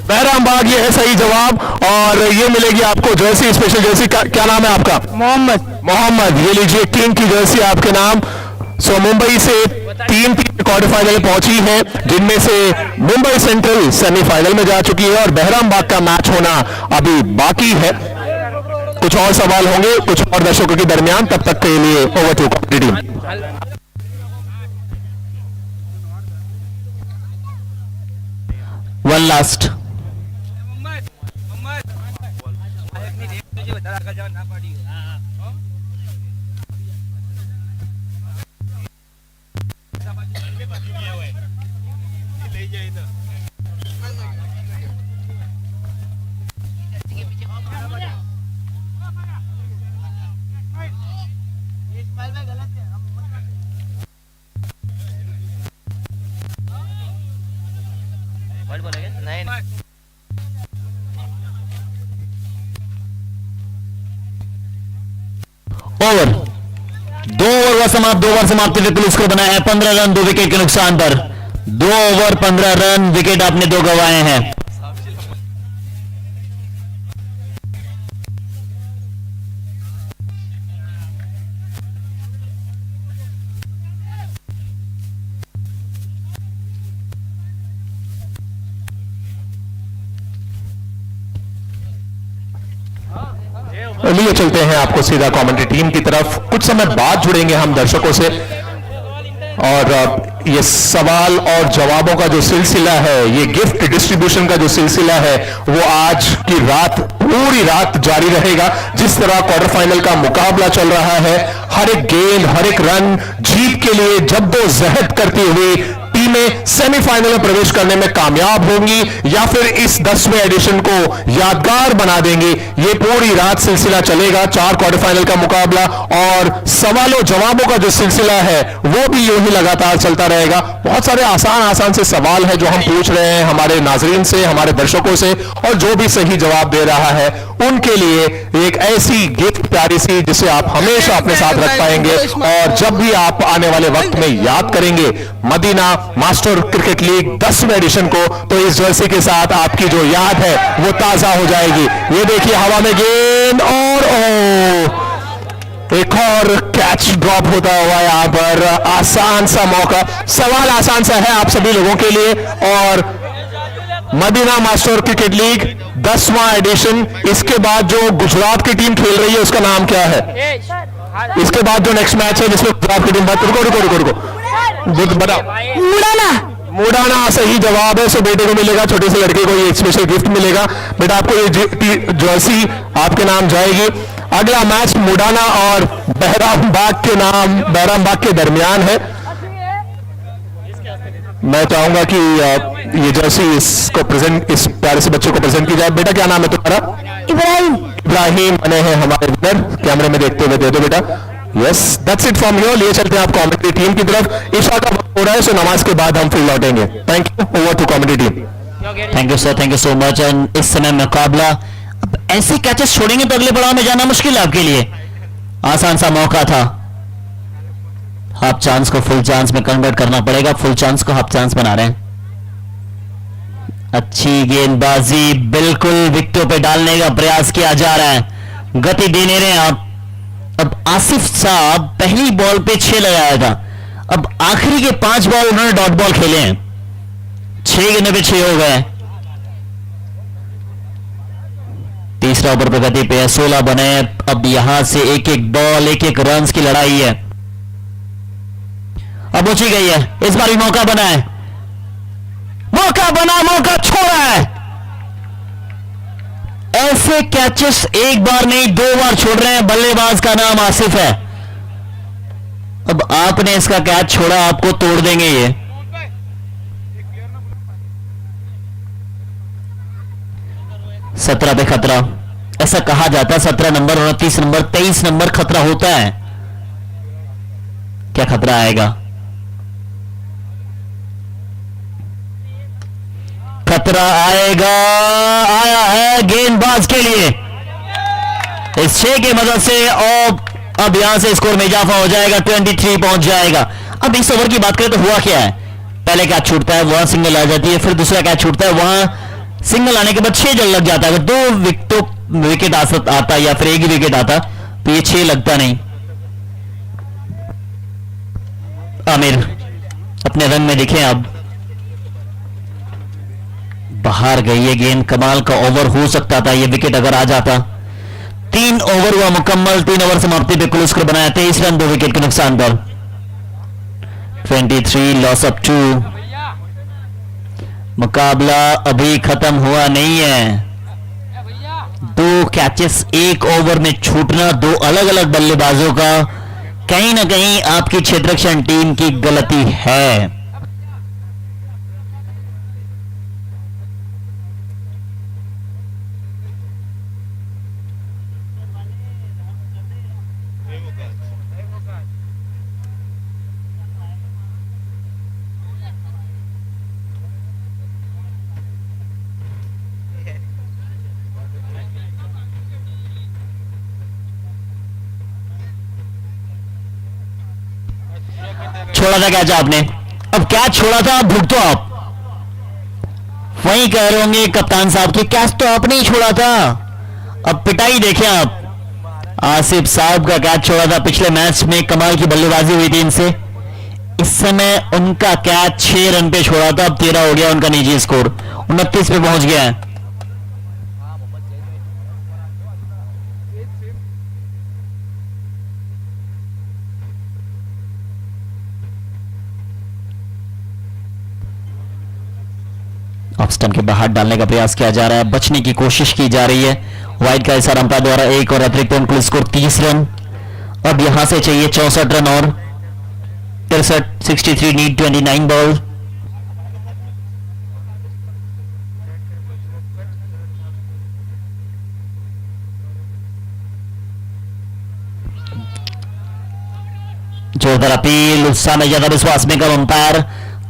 S2: बहरामबाग, ये है सही जवाब और ये मिलेगी आपको जर्सी, स्पेशल जर्सी। क्या नाम है आपका? मोहम्मद, ये लीजिए टीम की जर्सी आपके नाम। सो मुंबई से 3 टीम क्वार्टर फाइनल पहुंची हैं, जिनमें से मुंबई सेंट्रल सेमीफाइनल में जा चुकी है और बहरामबाग का मैच होना अभी बाकी है। कुछ और सवाल होंगे कुछ और दर्शकों के दरमियान, तब तक के लिए over to comedy team.
S4: One last. Over 2 over हुआ समाप्त। 2 ओवर समाप्ति पे पुलिस को बनाया है 15 रन 2 विकेट के नुकसान पर। 2 ओवर 15 रन, विकेट आपने 2 गंवाए हैं।
S2: लिए चलते हैं आपको सीधा कमेंट्री टीम की तरफ। कुछ समय बाद जुड़ेंगे हम दर्शकों से और ये सवाल और जवाबों का जो सिलसिला है, ये गिफ्ट डिस्ट्रीब्यूशन का जो सिलसिला है, वो आज की रात पूरी रात जारी रहेगा। जिस तरह क्वार्टर फाइनल का मुकाबला चल रहा है, हर एक गेंद हर एक रन जीत के लिए जद्दोजहद करती हुई टीमें सेमीफाइनल में प्रवेश करने में कामयाब होंगी या फिर इस 10वें एडिशन को यादगार बना देंगी। ये पूरी रात सिलसिला चलेगा। 4 क्वार्टर फाइनल का मुकाबला और सवालों जवाबों का जो सिलसिला है वो भी यूं ही लगातार चलता रहेगा। बहुत सारे आसान से सवाल हैं जो हम पूछ रहे हैं हमारे नाजरीन से, हमारे दर्शकों से, और जो भी सही जवाब दे रहा है उनके लिए एक ऐसी गिफ्ट प्यारी सी जिसे आप हमेशा अपने साथ रख पाएंगे और जब भी आप आने वाले वक्त में याद करेंगे मदीना मास्टर क्रिकेट लीग 10वें एडिशन को, तो इस जर्सी के साथ आपकी जो याद है वो ताजा हो जाएगी। ये देखिए हवा में गेंद और एक और कैच ड्रॉप होता हुआ यहां पर। आसान सा मौका, सवाल आसान सा है आप सभी लोगों के लिए। और मदीना मास्टर क्रिकेट लीग 10वां एडिशन, इसके बाद जो गुजरात की टीम खेल रही है उसका नाम क्या है? इसके बाद जो नेक्स्ट मैच है जिसमें गुजरात की टीम, रुको बताओ। मुडाना सही जवाब है। सो बेटे को मिलेगा, छोटे से लड़के को ये स्पेशल गिफ्ट मिलेगा। बेटा आपको ये जर्सी आपके नाम जाएगी। अगला मैच मुडाना और बहरामबाग के दरमियान है। मैं चाहूंगा कि ये जर्सी इसको प्रेजेंट, इस प्यारे से बच्चे को प्रेजेंट की जाए। बेटा क्या नाम है तुम्हारा? इब्राहिम बने हैं हमारे विनर। कैमरे में देखते हुए दे दो बेटा। Yes, that's it from here. लिए चलते हैं आप कमेंट्री टीम की तरफ। इशा का वक्त हो रहा है, सो नमाज के बाद हम फिर लौटेंगे। Thank you. Over to commentary team.
S4: Thank you sir, thank you so much. And इस समय मुकाबला, अब ऐसे कैचेस छोड़ेंगे तो अगले पड़ाव में जाना मुश्किल है आपके लिए। आसान सा मौका था, हाफ चांस को फुल चांस में कन्वर्ट करना पड़ेगा। फुल चांस को हाफ चांस बना रहे हैं। अच्छी गेंदबाजी, बिल्कुल विकेटों पे डालने का प्रयास किया जा रहा है, गति दे नहीं रहे आप। अब आसिफ साहब पहली बॉल पे 6 लगाया था, अब आखिरी के 5 बॉल उन्होंने डॉट बॉल खेले हैं, 6 गेंदों पे 6 हो गए। तीसरा ओवर पे गति पे है, 16 बने। अब यहां से एक एक बॉल, एक एक रन की लड़ाई है। अब ऊंची गई है, इस बार भी मौका बना है, मौका बना, मौका छोड़ा है। ऐसे कैचेस एक बार नहीं 2 बार छोड़ रहे हैं। बल्लेबाज का नाम आसिफ है। अब आपने इसका कैच छोड़ा, आपको तोड़ देंगे ये। सत्रह पे खतरा, ऐसा कहा जाता है 17 नंबर, 29 नंबर, 23 नंबर खतरा होता है। क्या खतरा आएगा? खतरा आएगा, आया है गेंदबाज के लिए इस 6 की मदद से। और अब यहां से स्कोर में इजाफा हो जाएगा, 23 पहुंच जाएगा। अब इस ओवर की बात करें तो हुआ क्या है, पहले कैच छूटता है, वहां सिंगल आ जाती है, फिर दूसरा कैच छूटता है, वहां सिंगल आने के बाद 6 जल लग जाता है। अगर 2 विकेट आता या फिर एक ही विकेट आता तो ये 6 लगता नहीं। आमिर अपने रंग में दिखे, अब बाहर गई ये गेंद, कमाल का ओवर हो सकता था ये विकेट अगर आ जाता। 3 ओवर हुआ मुकम्मल, 3 ओवर समाप्ति पे कुल स्कोर बनाया 23 रन 2 विकेट के नुकसान पर। 23 लॉस ऑफ 2। मुकाबला अभी खत्म हुआ नहीं है। 2 कैचेस 1 ओवर में छूटना 2 अलग अलग बल्लेबाजों का कहीं ना कहीं आपकी क्षेत्ररक्षण टीम की गलती है। छोड़ा था कैच आपने, अब कैच छोड़ा था, अब भुगतो आप। वही कह रहे होंगे कप्तान साहब की कैच तो आपने ही छोड़ा था। अब पिटाई देखें आप, आसिफ साहब का कैच छोड़ा था पिछले मैच में, कमाल की बल्लेबाजी हुई थी इनसे। इस समय उनका कैच 6 रन पे छोड़ा था, अब 13 हो गया उनका निजी स्कोर, 29 पे पहुंच गया है। ऑफ स्टंप के बाहर डालने का प्रयास किया जा रहा है, बचने की कोशिश की जा रही है। वाइड का इशारा अंपायर द्वारा, एक और अतिरिक्त रन, कुल स्कोर 30 रन। अब यहां से चाहिए 64 रन और 63 नीड 29 बॉल। जोरदार अपील, उत्साह में ज्यादा विश्वास में कम, अंपायर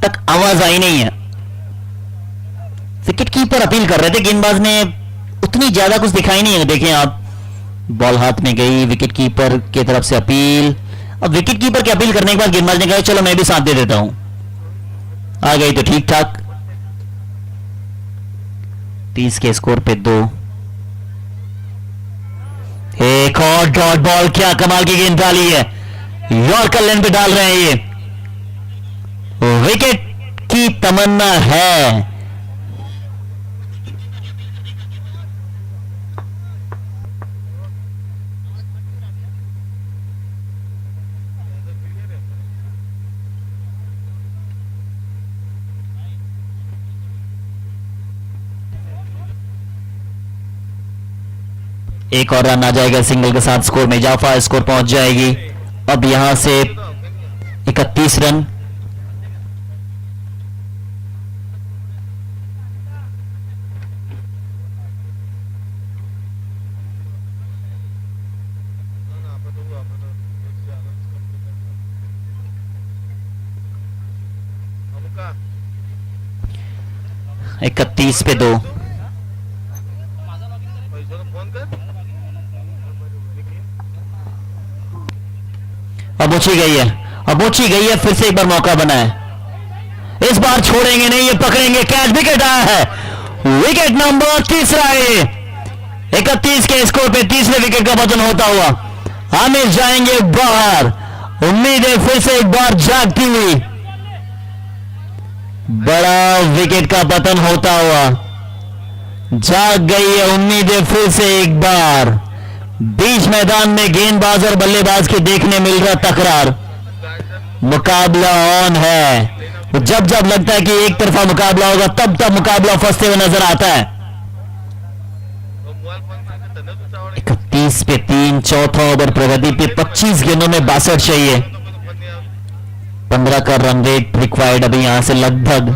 S4: तक आवाज आई नहीं है। विकेट कीपर अपील कर रहे थे, गेंदबाज ने उतनी ज्यादा कुछ दिखाई नहीं है। देखें आप, बॉल हाथ में गई, विकेट कीपर की तरफ से अपील। अब विकेट कीपर की अपील करने के बाद गेंदबाज ने कहा चलो मैं भी साथ दे देता हूं, आ गई तो ठीक ठाक। 30 के स्कोर पे 2। एक और डॉट बॉल, क्या कमाल की गेंद डाली है, यॉर्कर लेन पे डाल रहे हैं ये, विकेट की तमन्ना है। एक और रन आ जाएगा सिंगल के साथ, स्कोर में इजाफा, स्कोर पहुंच जाएगी अब यहां से 31 रन। इकतीस पे 2। अब उछी गई है, अब उछी गई है, फिर से एक बार मौका बना है, इस बार छोड़ेंगे नहीं, ये पकड़ेंगे, कैच, विकेट आया है, विकेट नंबर 3 है। 31 के स्कोर पे तीसरे विकेट का पतन होता हुआ आमिर जाएंगे बाहर। उम्मीद है फिर से एक बार जागती हुई, बड़ा विकेट का पतन होता हुआ जाग गई है उम्मीद है फिर से एक बार। बीच मैदान में गेंदबाज और बल्लेबाज के देखने मिल रहा तकरार, मुकाबला ऑन है। जब जब लगता है कि एक तरफा मुकाबला होगा तब तब मुकाबला फंसते हुए नजर आता है। 31 पे 3, चौथा ओवर प्रगति पे 25 गेंदों में 62 चाहिए, 15 का रन रेट रिक्वायर्ड अभी यहां से लगभग।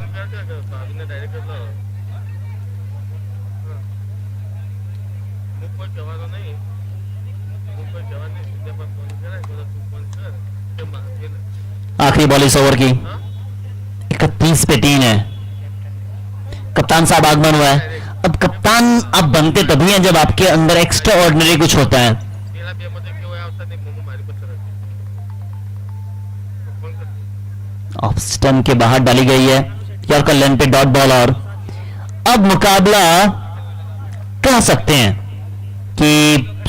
S4: आखिरी बॉल इस ओवर की। 31 पे 3 है। कप्तान साहब आगमन हुआ है। अब कप्तान आप बनते तभी हैं जब आपके अंदर एक्स्ट्रा ऑर्डिनरी कुछ होता है। ऑफ स्टंप के बाहर डाली गई है। यॉर्कर लेंथ पे डॉट बॉल। और अब मुकाबला कह सकते हैं कि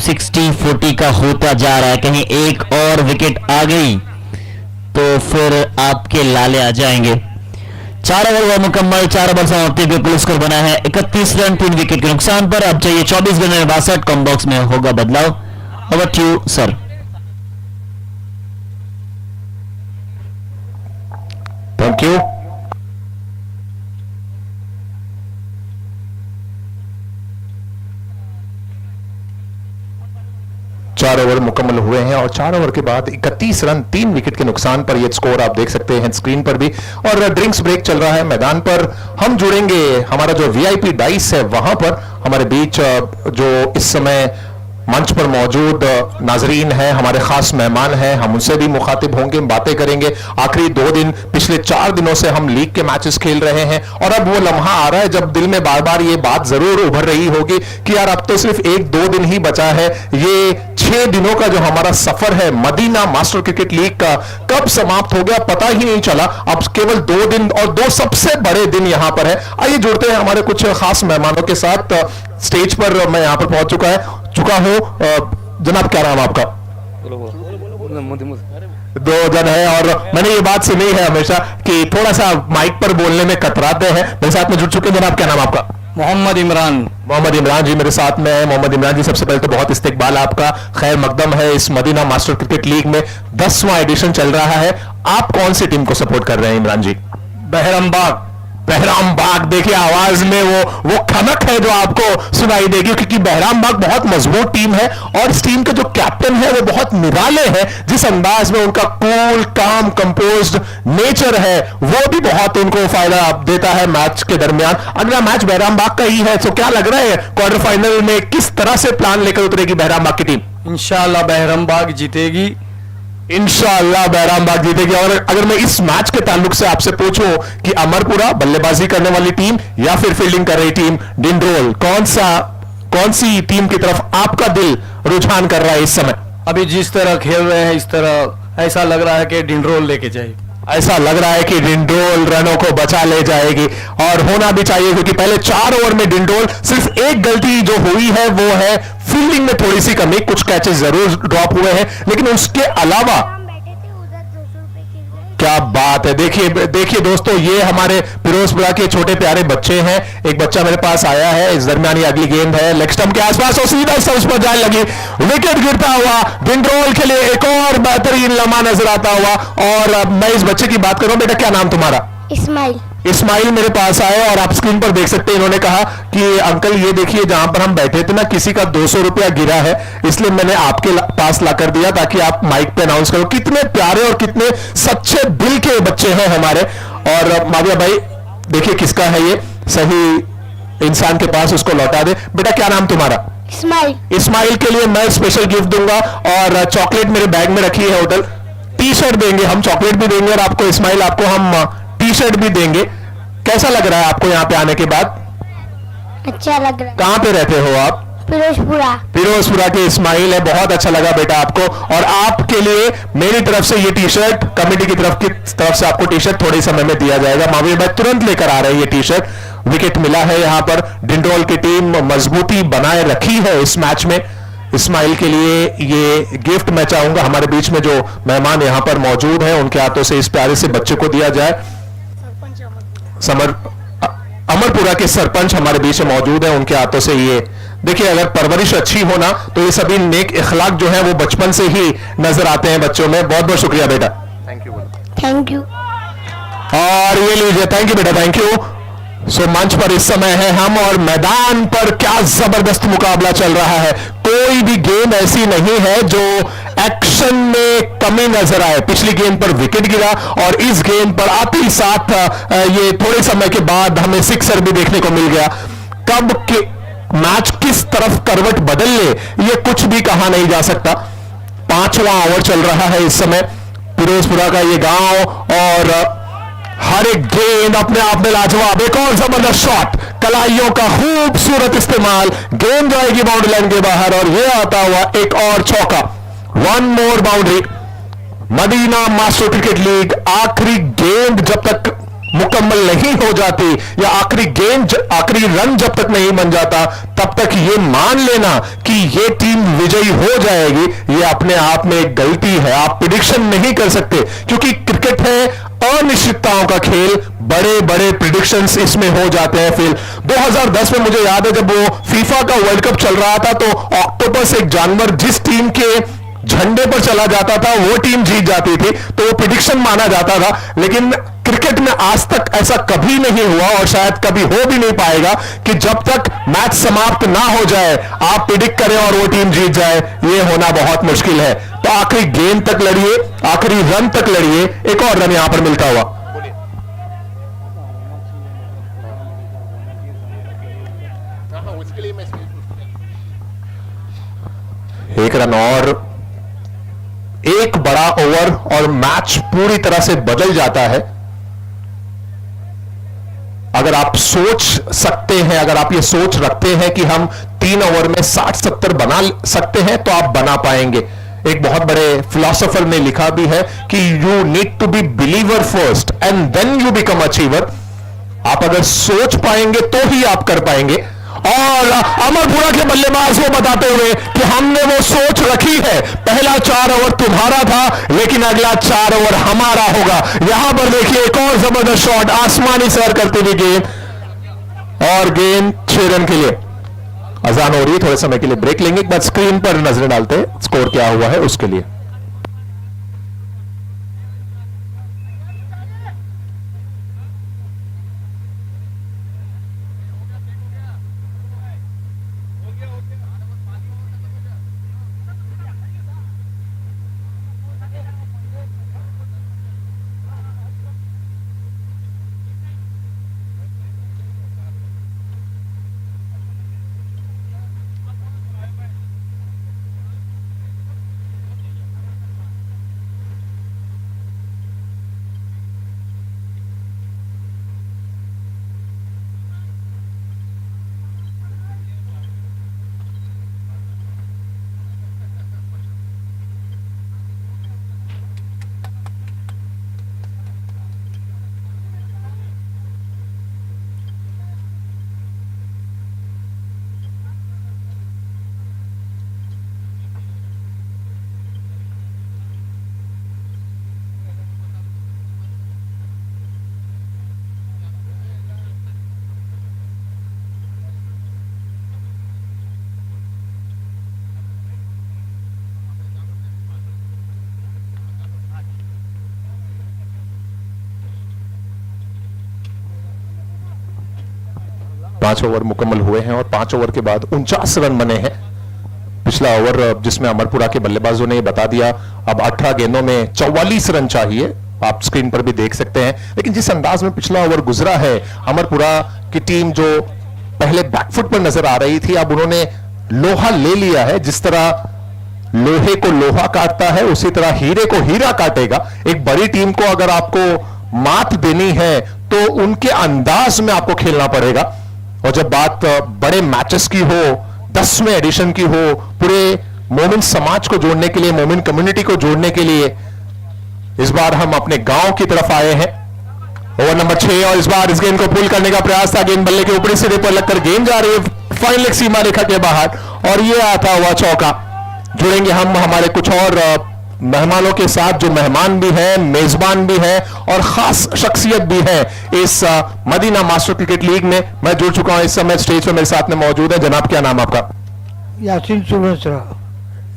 S4: 60-40 का होता जा रहा है। कहीं एक और विकेट आ गई तो फिर आपके लाले आ जाएंगे। 4 ओवर हुआ मुकम्मल। 4 ओवर समाप्ति पे कुल स्कोर बना है 31 रन 3 विकेट के नुकसान पर। अब चाहिए 24 रन में 62। कम बॉक्स में होगा बदलाव। Over to you sir.
S2: Thank you. चार ओवर मुकम्मल हुए हैं और 4 ओवर के बाद 31 रन 3 विकेट के नुकसान पर ये स्कोर आप देख सकते हैं स्क्रीन पर भी। और ड्रिंक्स ब्रेक चल रहा है मैदान पर। हम जुड़ेंगे हमारा जो वीआईपी डाइस है वहां पर। हमारे बीच जो इस समय मंच पर मौजूद नाजरीन है, हमारे खास मेहमान हैं, हम उनसे भी मुखातिब होंगे, बातें करेंगे। आखिरी 2 दिन, पिछले 4 दिनों से हम लीग के मैचेस खेल रहे हैं और अब वो लम्हा आ रहा है जब दिल में बार बार ये बात जरूर उभर रही होगी कि यार अब तो सिर्फ 1-2 दिन ही बचा है। ये 6 दिनों का जो हमारा सफर है मदीना मास्टर क्रिकेट लीग का कब समाप्त हो गया पता ही नहीं चला। अब केवल 2 दिन और 2 सबसे बड़े दिन यहां पर है। आइए जुड़ते हैं हमारे कुछ खास मेहमानों के साथ। स्टेज पर मैं यहां पर पहुंच चुका हूं। जनाब क्या नाम आपका? 2 जन है और मैंने ये बात सुनी है हमेशा कि थोड़ा सा माइक पर बोलने में कतराते हैं। मेरे साथ में जुड़ चुके हैं। जनाब क्या नाम आपका?
S6: मोहम्मद इमरान।
S2: मोहम्मद इमरान जी मेरे साथ में है। मोहम्मद इमरान जी सबसे पहले तो बहुत इस्तकबाल आपका, खैर मकदम है इस मदीना मास्टर क्रिकेट लीग में। 10वां एडिशन चल रहा है। आप कौन सी टीम को सपोर्ट कर रहे हैं इमरान जी?
S6: बहरमबाग।
S2: बहरामबाग। देखिए आवाज में वो खनक है जो आपको सुनाई देगी क्योंकि बहरामबाग बहुत मजबूत टीम है और इस टीम के जो कैप्टन है वो बहुत निराले हैं। जिस अंदाज में उनका कूल काम कंपोज्ड नेचर है वो भी बहुत उनको फायदा देता है मैच के दरमियान। अगला मैच बहरामबाग का ही है तो क्या लग रहा है क्वार्टर फाइनल में किस तरह से प्लान लेकर उतरेगी बहरामबाग की टीम?
S6: इंशाल्लाह बहरमबाग जीतेगी।
S2: इंशाअल्लाह बहरामबाग जीतेगी। और अगर मैं इस मैच के ताल्लुक से आपसे पूछूं कि अमरपुरा बल्लेबाजी करने वाली टीम या फिर फील्डिंग कर रही टीम डिंडोल, कौन सी टीम की तरफ आपका दिल रुझान कर रहा है इस समय?
S6: अभी जिस तरह खेल रहे हैं इस तरह ऐसा लग रहा है कि डिंडरोल लेके जाएगी।
S2: ऐसा लग रहा है कि डिंडोल रनों को बचा ले जाएगी और होना भी चाहिए क्योंकि पहले 4 ओवर में डिंडोल सिर्फ एक गलती जो हुई है वो है फील्डिंग में थोड़ी सी कमी। कुछ कैचेस जरूर ड्रॉप हुए हैं लेकिन उसके अलावा क्या बात है। देखिए दोस्तों ये हमारे फिरोजपुरा के छोटे प्यारे बच्चे हैं। एक बच्चा मेरे पास आया है। इस दरमियान ये अगली गेंद है लेग स्टंप के आसपास और सीधा उस पर जाने लगी। विकेट गिरता हुआ डिंडोल के लिए एक और बेहतरीन लम्हा नजर आता हुआ। और मैं इस बच्चे की बात करूं, बेटा क्या नाम तुम्हारा?
S7: इस्माइल।
S2: इस्माइल मेरे पास आए और आप स्क्रीन पर देख सकते हैं इन्होंने कहा कि अंकल ये देखिए जहां पर हम बैठे थे ना किसी का 200 रुपया गिरा है इसलिए मैंने आपके पास लाकर दिया ताकि आप माइक पे अनाउंस करो। कितने प्यारे और कितने सच्चे दिल के बच्चे हैं हमारे। और माविया भाई देखिए किसका है ये, सही इंसान के पास उसको लौटा दे। बेटा क्या नाम तुम्हारा?
S7: इस्माइल।
S2: इस्माइल के लिए मैं स्पेशल गिफ्ट दूंगा और चॉकलेट मेरे बैग में रखी है होटल। टी शर्ट देंगे हम, चॉकलेट भी देंगे और आपको इस्माइल आपको हम टी शर्ट भी देंगे। कैसा लग रहा है आपको यहाँ पे आने के बाद?
S7: अच्छा लग रहा है।
S2: कहाँ पे रहते हो आप?
S7: फिरोजपुरा।
S2: फिरोजपुरा के इस्माइल है। बहुत अच्छा लगा बेटा आपको। और आपके लिए मेरी तरफ से ये टी शर्ट, कमेटी की तरफ से आपको टी शर्ट थोड़े समय में दिया जाएगा। माविया भाई तुरंत लेकर आ रहे हैं ये टी शर्ट। विकेट मिला है यहाँ पर। डिंडोल की टीम मजबूती बनाए रखी है इस मैच में। इस्माइल के लिए ये गिफ्ट मैं चाहूंगा हमारे बीच में जो मेहमान यहां पर मौजूद हैं उनके हाथों से इस प्यारे से बच्चे को दिया जाए। अमरपुरा के सरपंच हमारे बीच में मौजूद हैं, उनके हाथों से ये देखिए। अगर परवरिश अच्छी होना तो ये सभी नेक इखलाक जो है वो बचपन से ही नजर आते हैं बच्चों में। बहुत बहुत शुक्रिया बेटा।
S7: Thank you.
S2: और ये लीजिए। थैंक यू बेटा, थैंक यू। सो मंच पर इस समय है हम और मैदान पर क्या जबरदस्त मुकाबला चल रहा है। कोई भी गेंद ऐसी नहीं है जो एक्शन में कमी नजर आए। पिछली गेंद पर विकेट गिरा और इस गेंद पर आते ही साथ ये थोड़े समय के बाद हमें सिक्सर भी देखने को मिल गया। कब के मैच किस तरफ करवट बदल ले ये कुछ भी कहा नहीं जा सकता। 5वां ओवर चल रहा है इस समय। फिरोजपुरा का ये गांव और हर एक गेंद अपने आप में लाजवाब। एक और जबरदस्त शॉट, कलाइयों का खूबसूरत इस्तेमाल, गेंद जाएगी बाउंड्री लाइन के बाहर और ये आता हुआ एक और चौका। 1 more boundary. Madina master cricket league आखिरी गेंद जब तक मुकम्मल नहीं हो जाती या आखिरी रन जब तक नहीं बन जाता तब तक ये मान लेना कि ये टीम विजयी हो जाएगी, ये अपने आप में एक गलती है। आप प्रिडिक्शन नहीं कर सकते क्योंकि क्रिकेट है अनिश्चितताओं का खेल, बड़े बड़े प्रिडिक्शंस इसमें हो जाते हैं फेल। 2010 में मुझे याद है जब वो फीफा का वर्ल्ड कप चल रहा था तो ऑक्टोपस एक जानवर जिस टीम के झंडे पर चला जाता था वो टीम जीत जाती थी, तो वो प्रिडिक्शन माना जाता था। लेकिन क्रिकेट में आज तक ऐसा कभी नहीं हुआ और शायद कभी हो भी नहीं पाएगा कि जब तक मैच समाप्त ना हो जाए आप प्रिडिक्ट करें और वो टीम जीत जाए, ये होना बहुत मुश्किल है। तो आखिरी गेंद तक लड़िए, आखिरी रन तक लड़िए। एक और रन यहां पर मिलता हुआ, एक रन और एक बड़ा ओवर और मैच पूरी तरह से बदल जाता है। अगर आप सोच सकते हैं, अगर आप ये सोच रखते हैं कि हम 3 ओवर में 60-70 बना सकते हैं तो आप बना पाएंगे। एक बहुत बड़े फिलोसोफर ने लिखा भी है कि you need to be believer first and then you become achiever. आप अगर सोच पाएंगे तो ही आप कर पाएंगे। और अमरपुरा के बल्लेबाज वो बताते हुए कि हमने वो सोच रखी है, पहला 4 ओवर तुम्हारा था लेकिन अगला 4 ओवर हमारा होगा। यहां पर देखिए एक और जबरदस्त शॉट, आसमानी सैर करती हुई गेंद और गेंद 6 रन के लिए। अजान हो रही है, थोड़े समय के लिए ब्रेक लेंगे, एक बार स्क्रीन पर नजर डालते हैं स्कोर क्या हुआ है उसके लिए। पांच ओवर मुकम्मल हुए हैं और 5 ओवर के बाद 49 रन बने हैं। पिछला ओवर जिसमें अमरपुरा के बल्लेबाजों ने बता दिया अब 18 गेंदों में 44 रन चाहिए, आप स्क्रीन पर भी देख सकते हैं। लेकिन जिस अंदाज में पिछला ओवर गुजरा है, अमरपुरा की टीम जो पहले बैकफुट पर नजर आ रही थी अब उन्होंने लोहा ले लिया है। जिस तरह लोहे को लोहा काटता है उसी तरह हीरे को हीरा काटेगा। एक बड़ी टीम को अगर आपको मात देनी है तो उनके अंदाज में आपको खेलना पड़ेगा। और जब बात बड़े मैचेस की हो, 10वें एडिशन की हो, पूरे मोमिन समाज को जोड़ने के लिए, मोमिन कम्युनिटी को जोड़ने के लिए इस बार हम अपने गांव की तरफ आए हैं। ओवर नंबर 6 और इस बार इस गेंद को पुल करने का प्रयास था। गेंद बल्ले के ऊपरी सिरे पर लगकर गेंद जा रही है फाइन लेग सीमा रेखा के बाहर और यह आता हुआ चौका। जुड़ेंगे हम हमारे कुछ और मेहमानों के साथ जो मेहमान भी हैं, मेजबान भी हैं और खास शख्सियत भी है इस मदीना मास्टर क्रिकेट लीग में। मैं जुड़ चुका हूं इस समय स्टेज पर मेरे साथ में मौजूद है। जनाब क्या नाम आपका?
S8: यासीन सुबसरा।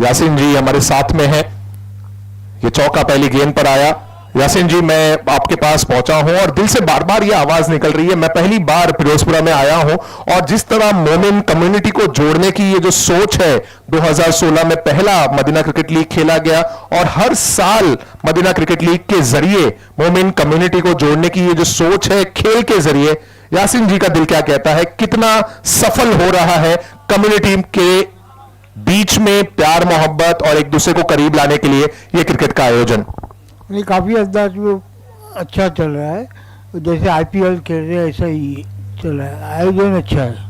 S2: यासीन जी हमारे साथ में है। ये चौका पहली गेंद पर आया। यासीन जी मैं आपके पास पहुंचा हूं और दिल से बार बार ये आवाज निकल रही है, मैं पहली बार फिरोजपुरा में आया हूं और जिस तरह मोमिन कम्युनिटी को जोड़ने की ये जो सोच है, 2016 में पहला मदीना क्रिकेट लीग खेला गया और हर साल मदीना क्रिकेट लीग के जरिए मोमिन कम्युनिटी को जोड़ने की ये जो सोच है खेल के जरिए, यासीन जी का दिल क्या कहता है, कितना सफल हो रहा है कम्युनिटी के बीच में प्यार मोहब्बत और एक दूसरे को करीब लाने के लिए ये क्रिकेट का आयोजन?
S8: नहीं काफ़ी अंदाज में अच्छा चल रहा है, जैसे आईपीएल खेल रहे हैं ऐसा ही चल रहा है, आयोजन अच्छा है।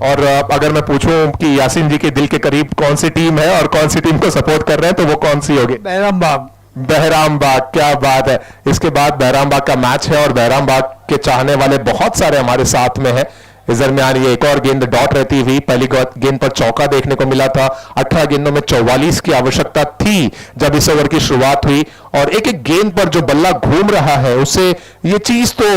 S2: और अगर मैं पूछूं कि यासीन जी के दिल के करीब कौन सी टीम है और कौन सी टीम को सपोर्ट कर रहे हैं तो वो कौन सी होगी?
S8: बैराम बाग।
S2: बहराम बाग, क्या बात है। इसके बाद बहराम बाग का मैच है और बहराम बाग के चाहने वाले बहुत सारे हमारे साथ में हैं। इस दरमियान ये एक और गेंद डॉट रहती हुई, पहली गेंद पर चौका देखने को मिला था। 18 गेंदों में 44 की आवश्यकता थी जब इस ओवर की शुरुआत हुई, और एक एक गेंद पर जो बल्ला घूम रहा है उससे ये चीज तो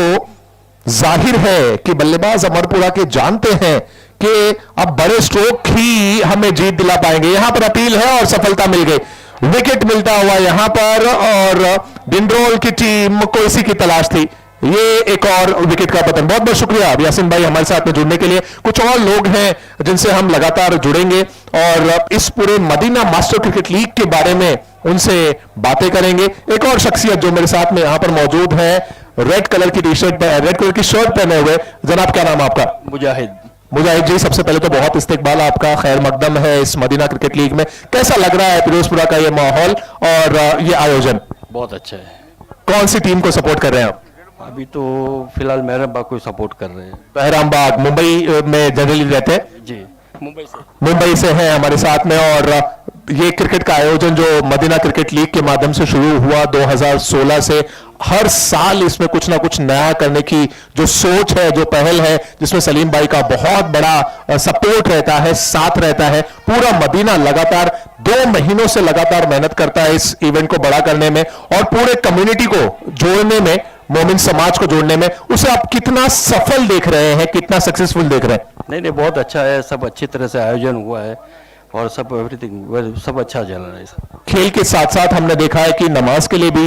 S2: जाहिर है कि बल्लेबाज अमरपुरा के जानते हैं कि अब बड़े स्ट्रोक ही हमें जीत दिला पाएंगे। यहां पर अपील है और सफलता मिल गई, विकेट मिलता हुआ यहां पर, और डिंड्रोल की टीम को इसी की तलाश थी। ये एक और विकेट का पतन। बहुत बहुत शुक्रिया यासिन भाई हमारे साथ में जुड़ने के लिए। कुछ और लोग हैं जिनसे हम लगातार जुड़ेंगे और इस पूरे मदीना मास्टर क्रिकेट लीग के बारे में उनसे बातें करेंगे। एक और शख्सियत जो मेरे साथ में यहां पर मौजूद है, रेड कलर की टी शर्ट, रेड कलर की शर्ट पहने हुए, जनाब क्या नाम आपका?
S6: मुजाहिद।
S2: मुजाहिद जी, सबसे पहले तो बहुत इस्तकबाल आपका, खैर मकदम है इस मदीना क्रिकेट लीग में। कैसा लग रहा है फिरोजपुरा का ये माहौल और ये आयोजन?
S6: बहुत अच्छा है।
S2: कौन सी टीम को सपोर्ट कर रहे हैं आप?
S6: अभी तो फिलहाल बहराम बाग को सपोर्ट कर रहे हैं।
S2: बहराम बाग मुंबई में जनरली रहते हैं?
S6: जी,
S2: मुंबई से हैं हमारे साथ में। और ये क्रिकेट का आयोजन जो मदीना क्रिकेट लीग के माध्यम से शुरू हुआ 2016 से, हर साल इसमें कुछ ना कुछ नया करने की जो सोच है, जो पहल है, जिसमें सलीम भाई का बहुत बड़ा सपोर्ट रहता है, साथ रहता है। पूरा मदीना लगातार 2 महीनों से लगातार मेहनत करता है इस इवेंट को बड़ा करने में और पूरे कम्युनिटी को जोड़ने में, मोमिन समाज को जोड़ने में। उसे आप कितना सफल देख रहे हैं, कितना सक्सेसफुल देख रहे हैं?
S6: नहीं बहुत अच्छा है, सब अच्छी तरह से आयोजन हुआ है और सब एवरीथिंग सब अच्छा चल रहा है।
S2: खेल के साथ साथ हमने देखा है कि नमाज के लिए भी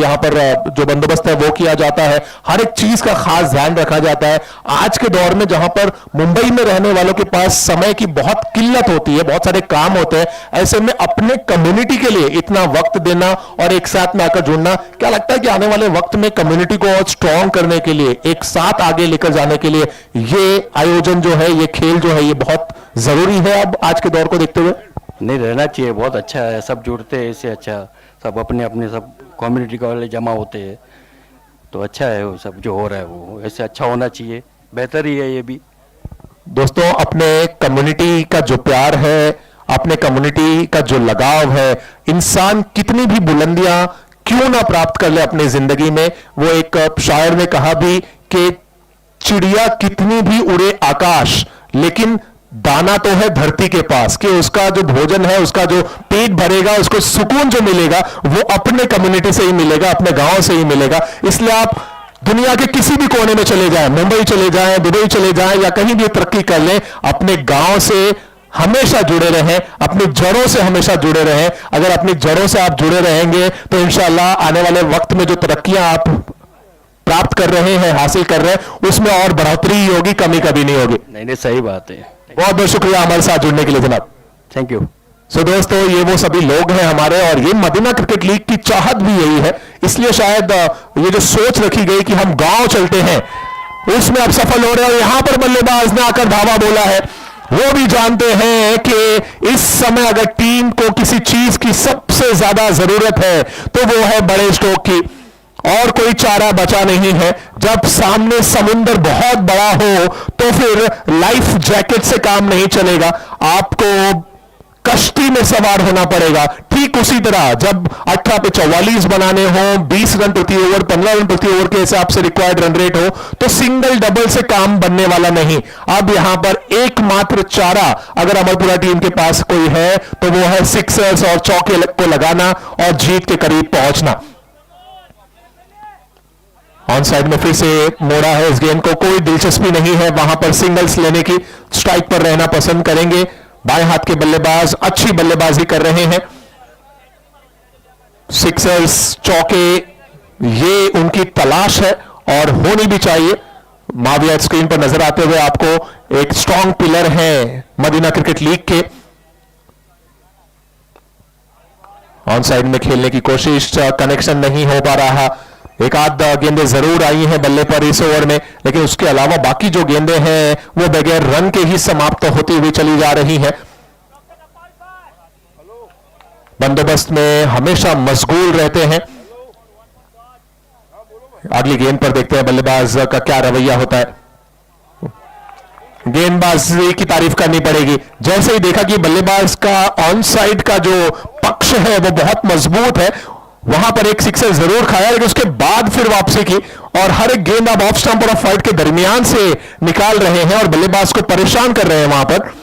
S2: यहाँ पर जो बंदोबस्त है वो किया जाता है, हर एक चीज का खास ध्यान रखा जाता है। आज के दौर में जहां पर मुंबई में रहने वालों के पास समय की बहुत किल्लत होती है, बहुत सारे काम होते हैं, ऐसे में अपने कम्युनिटी के लिए इतना वक्त देना और एक साथ में आकर जुड़ना, क्या लगता है कि आने वाले वक्त में कम्युनिटी को और स्ट्रांग करने के लिए, एक साथ आगे लेकर जाने के लिए ये आयोजन जो है, ये खेल जो है, ये बहुत जरूरी है अब आज के दौर को देखते हुए?
S6: नहीं रहना चाहिए, बहुत अच्छा है, सब जुड़ते हैं इससे अच्छा, सब अपने अपने सब कम्युनिटी वाले जमा होते हैं तो अच्छा है। वो सब जो हो रहा है वो ऐसे अच्छा होना चाहिए, बेहतर ही है ये भी।
S2: दोस्तों, अपने कम्युनिटी का जो प्यार है, अपने कम्युनिटी का जो लगाव है, इंसान कितनी भी बुलंदियां क्यों ना प्राप्त कर ले अपनी जिंदगी में, वो एक शायर ने कहा भी कि चिड़िया कितनी भी उड़े आकाश, लेकिन दाना तो है धरती के पास, कि उसका जो भोजन है, उसका जो पेट भरेगा, उसको सुकून जो मिलेगा वो अपने कम्युनिटी से ही मिलेगा, अपने गांव से ही मिलेगा। इसलिए आप दुनिया के किसी भी कोने में चले जाएं, मुंबई चले जाएं, दुबई चले जाएं या कहीं भी तरक्की कर लें, अपने गांव से हमेशा जुड़े रहें, अपनी जड़ों से हमेशा जुड़े रहें। अगर अपनी जड़ों से आप जुड़े रहेंगे तो इंशाअल्लाह आने वाले वक्त में जो तरक्कियां आप प्राप्त कर रहे हैं, हासिल कर रहे हैं, उसमें और बढ़ोतरी ही होगी, कमी कभी नहीं होगी।
S6: नहीं सही बात है।
S2: बहुत बहुत शुक्रिया हमारे साथ जुड़ने के लिए जनाब,
S6: थैंक यू।
S2: सो दोस्तों, ये वो सभी लोग हैं हमारे, और ये मदीना क्रिकेट लीग की चाहत भी यही है। इसलिए शायद ये जो सोच रखी गई कि हम गांव चलते हैं, उसमें अब सफल हो रहे हैं। और यहां पर बल्लेबाज ने आकर धावा बोला है, वो भी जानते हैं कि इस समय अगर टीम को किसी चीज की सबसे ज्यादा जरूरत है तो वो है बड़े स्ट्रोक की, और कोई चारा बचा नहीं है। जब सामने समुंदर बहुत बड़ा हो तो फिर लाइफ जैकेट से काम नहीं चलेगा, आपको कश्ती में सवार होना पड़ेगा। ठीक उसी तरह जब 18 पे 44 बनाने हो, 20 रन प्रति ओवर, 15 रन प्रति ओवर के हिसाब से रिक्वायर्ड रन रेट हो, तो सिंगल डबल से काम बनने वाला नहीं। अब यहां पर एकमात्र चारा अगर अमरपुरा टीम के पास कोई है तो वो है सिक्सर्स और चौके को लगाना और जीत के करीब पहुंचना। ऑन साइड में फिर से मोड़ा है इस गेंद को, कोई दिलचस्पी नहीं है वहां पर सिंगल्स लेने की, स्ट्राइक पर रहना पसंद करेंगे। बाएं हाथ के बल्लेबाज अच्छी बल्लेबाजी कर रहे हैं, सिक्सर्स चौके ये उनकी तलाश है और होनी भी चाहिए। माविया स्क्रीन पर नजर आते हुए आपको एक स्ट्रॉन्ग पिलर है मदीना क्रिकेट लीग के। ऑन साइड में खेलने की कोशिश, कनेक्शन नहीं हो पा रहा। एक आध गेंदें जरूर आई हैं बल्ले पर इस ओवर में, लेकिन उसके अलावा बाकी जो गेंदें हैं वो बगैर रन के ही समाप्त होती हुई चली जा रही हैं। बंदोबस्त में हमेशा मशगूल रहते हैं अगली गेंद पर देखते हैं बल्लेबाज का क्या रवैया होता है। गेंदबाजी की तारीफ करनी पड़ेगी। जैसे ही देखा कि बल्लेबाज का ऑन साइड का जो पक्ष है वो बहुत मजबूत है, वहां पर एक सिक्सर जरूर खाया, लेकिन उसके बाद फिर वापसी की और हर एक गेंद आप ऑफ स्टंप और ऑफ फाइट के दरमियान से निकाल रहे हैं और बल्लेबाज को परेशान कर रहे हैं। वहां पर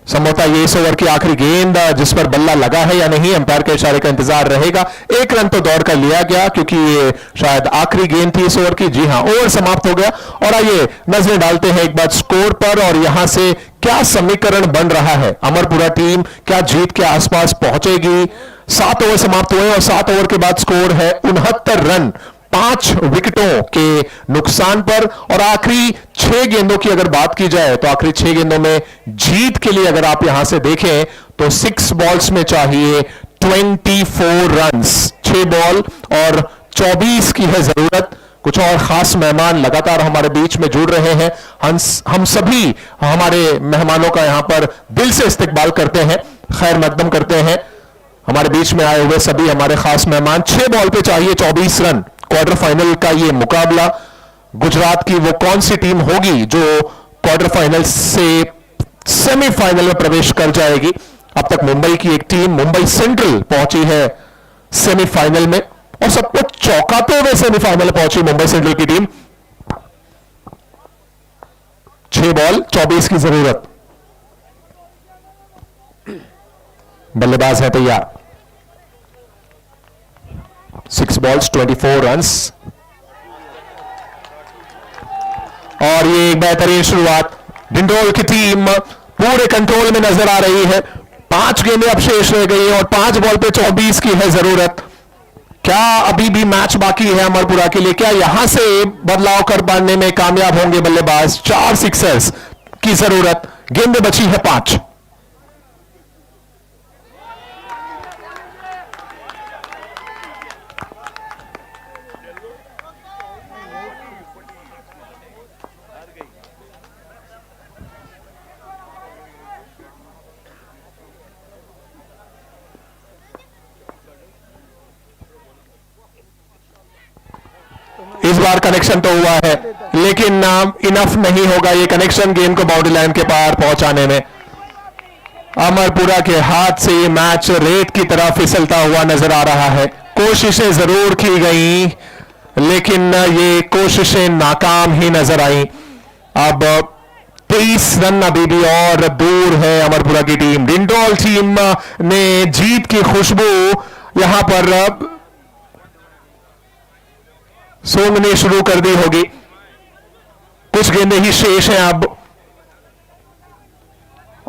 S2: संभवतः ये इस ओवर की आखिरी गेंद जिस पर बल्ला लगा है या नहीं, अंपायर के इशारे का इंतजार रहेगा। एक रन तो दौड़ कर लिया गया क्योंकि ये शायद आखिरी गेंद थी इस ओवर की। जी हां, ओवर समाप्त हो गया। और आइए नजरें डालते हैं एक बार स्कोर पर और यहां से क्या समीकरण बन रहा है। अमरपुरा टीम क्या जीत के आसपास पहुंचेगी? 7 ओवर समाप्त हुए और 7 ओवर के बाद स्कोर है 69 रन 5 विकेटों के नुकसान पर। और आखिरी 6 गेंदों की अगर बात की जाए तो आखिरी 6 गेंदों में जीत के लिए अगर आप यहां से देखें तो 6 बॉल्स में चाहिए 24 रन्स। 6 बॉल और 24 की है जरूरत। कुछ और खास मेहमान लगातार हमारे बीच में जुड़ रहे हैं। हम सभी हमारे मेहमानों का यहां पर दिल से इस्तकबाल करते हैं, खैर मकदम करते हैं। हमारे बीच में आए हुए सभी हमारे खास मेहमान। 6 बॉल पे चाहिए 24 रन। क्वार्टर फाइनल का ये मुकाबला, गुजरात की वो कौन सी टीम होगी जो क्वार्टर फाइनल से सेमीफाइनल में प्रवेश कर जाएगी? अब तक मुंबई की एक टीम मुंबई सेंट्रल पहुंची है सेमीफाइनल में और सबको चौंकाते हुए सेमीफाइनल पहुंची मुंबई सेंट्रल की टीम। 6 बॉल 24 की जरूरत। बल्लेबाज है तैयार। 6 बॉल्स 24 रन्स और ये एक बेहतरीन शुरुआत। डिंडोल की टीम पूरे कंट्रोल में नजर आ रही है। 5 गेंदें अब शेष रह गई हैं और 5 बॉल पे 24 की है जरूरत। क्या अभी भी मैच बाकी है अमरपुरा के लिए? क्या यहां से बदलाव कर पाने में कामयाब होंगे बल्लेबाज? 4 सिक्सर्स की जरूरत। गेंदें बची है 5। इस बार कनेक्शन तो हुआ है लेकिन इनफ नहीं होगा ये कनेक्शन गेंद को बाउंड्री लाइन के पार पहुंचाने में। अमरपुरा के हाथ से ये मैच रेत की तरह फिसलता हुआ नजर आ रहा है। कोशिशें जरूर की गई लेकिन ये कोशिशें नाकाम ही नजर आई। अब 23 रन अभी भी और दूर है अमरपुरा की टीम। डिंडोल टीम ने जीत की खुशबू यहां पर सूंघनी शुरू कर दी होगी। कुछ गेंदें ही शेष हैं अब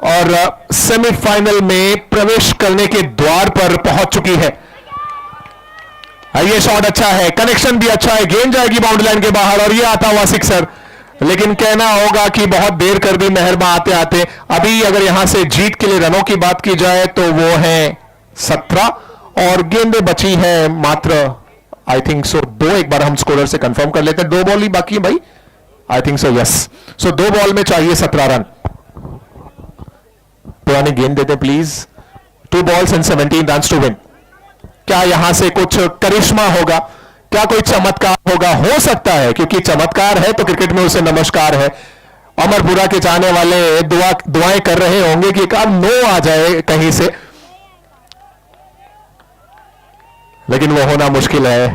S2: और सेमीफाइनल में प्रवेश करने के द्वार पर पहुंच चुकी है। ये शॉट अच्छा है, कनेक्शन भी अच्छा है, गेंद जाएगी बाउंड्री लाइन के बाहर और ये आता हुआ सिक्सर। लेकिन कहना होगा कि बहुत देर कर दी मेहरमा आते आते। अभी अगर यहां से जीत के लिए रनों की बात की जाए तो वो है 17 और गेंदें बची है मात्र आई थिंक सो 2। एक बार हम स्कोरर से कंफर्म कर लेते हैं। 2 बॉल ही बाकी है भाई, I think so yes. So 2 ball में चाहिए 17 रन। पुरानी गेंद देते please. 2 balls and 17 run to win. क्या यहां से कुछ करिश्मा होगा? क्या कोई चमत्कार होगा? हो सकता है, क्योंकि चमत्कार है तो क्रिकेट में उसे नमस्कार है। अमरपुरा के चाहने वाले दुआएं कर रहे होंगे कि एक नो आ जाए कहीं से, लेकिन वो होना मुश्किल है।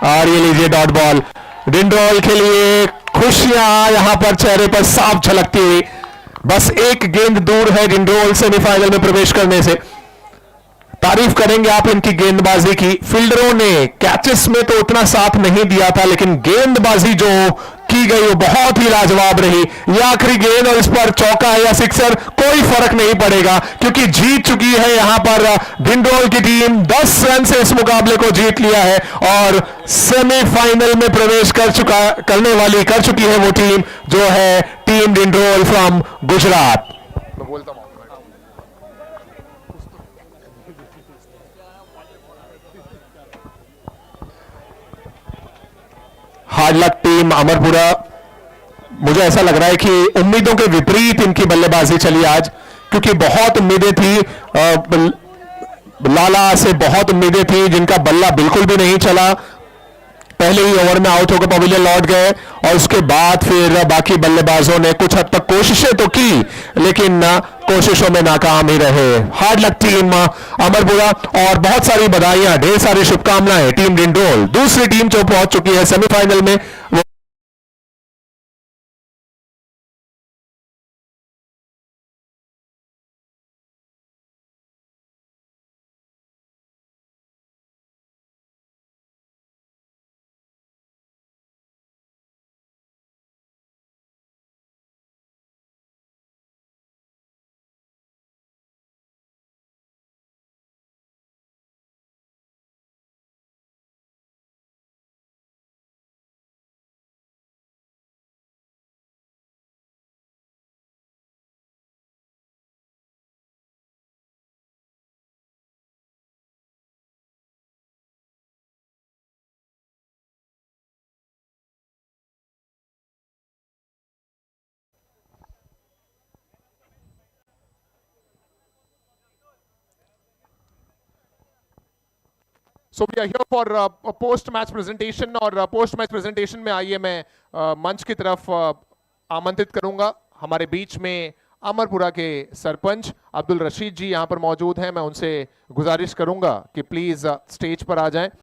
S2: और ये लीजिए डॉट बॉल। डिंडोल के लिए खुशियां यहां पर चेहरे पर साफ झलकती हुई। बस एक गेंद दूर है डिंडोल सेमीफाइनल में प्रवेश करने से। तारीफ करेंगे आप इनकी गेंदबाजी की। फील्डरों ने कैचेस में तो उतना साथ नहीं दिया था लेकिन गेंदबाजी जो की गई वो बहुत ही लाजवाब रही। यह आखिरी गेंद और इस पर चौका है या सिक्सर कोई फर्क नहीं पड़ेगा क्योंकि जीत चुकी है यहां पर डिंडोल की टीम। 10 रन से इस मुकाबले को जीत लिया है और सेमीफाइनल में प्रवेश कर चुकी है वो टीम जो है team Dindol from Gujarat. Hard luck team Amarpura. मुझे ऐसा लग रहा है कि उम्मीदों के विपरीत इनकी बल्लेबाजी चली आज, क्योंकि बहुत उम्मीदें थी लाला से, बहुत उम्मीदें थी जिनका बल्ला बिल्कुल भी नहीं चला। पहले ही ओवर में आउट होकर पवेलियन लौट गए और उसके बाद फिर बाकी बल्लेबाजों ने कुछ हद तक कोशिशें तो की लेकिन कोशिशों में नाकाम ही रहे। हार्ड लक टीम अमरपुरा और बहुत सारी बधाइयां, ढेर सारी शुभकामनाएं टीम डिंडोल। दूसरी टीम जो पहुंच चुकी है सेमीफाइनल में वो
S9: so we are here for post match presentation और पोस्ट मैच प्रेजेंटेशन में आइए मैं मंच की तरफ आमंत्रित करूंगा। हमारे बीच में अमरपुरा के सरपंच अब्दुल रशीद जी यहां पर मौजूद हैं। मैं उनसे गुजारिश करूंगा कि प्लीज स्टेज पर आ जाएं।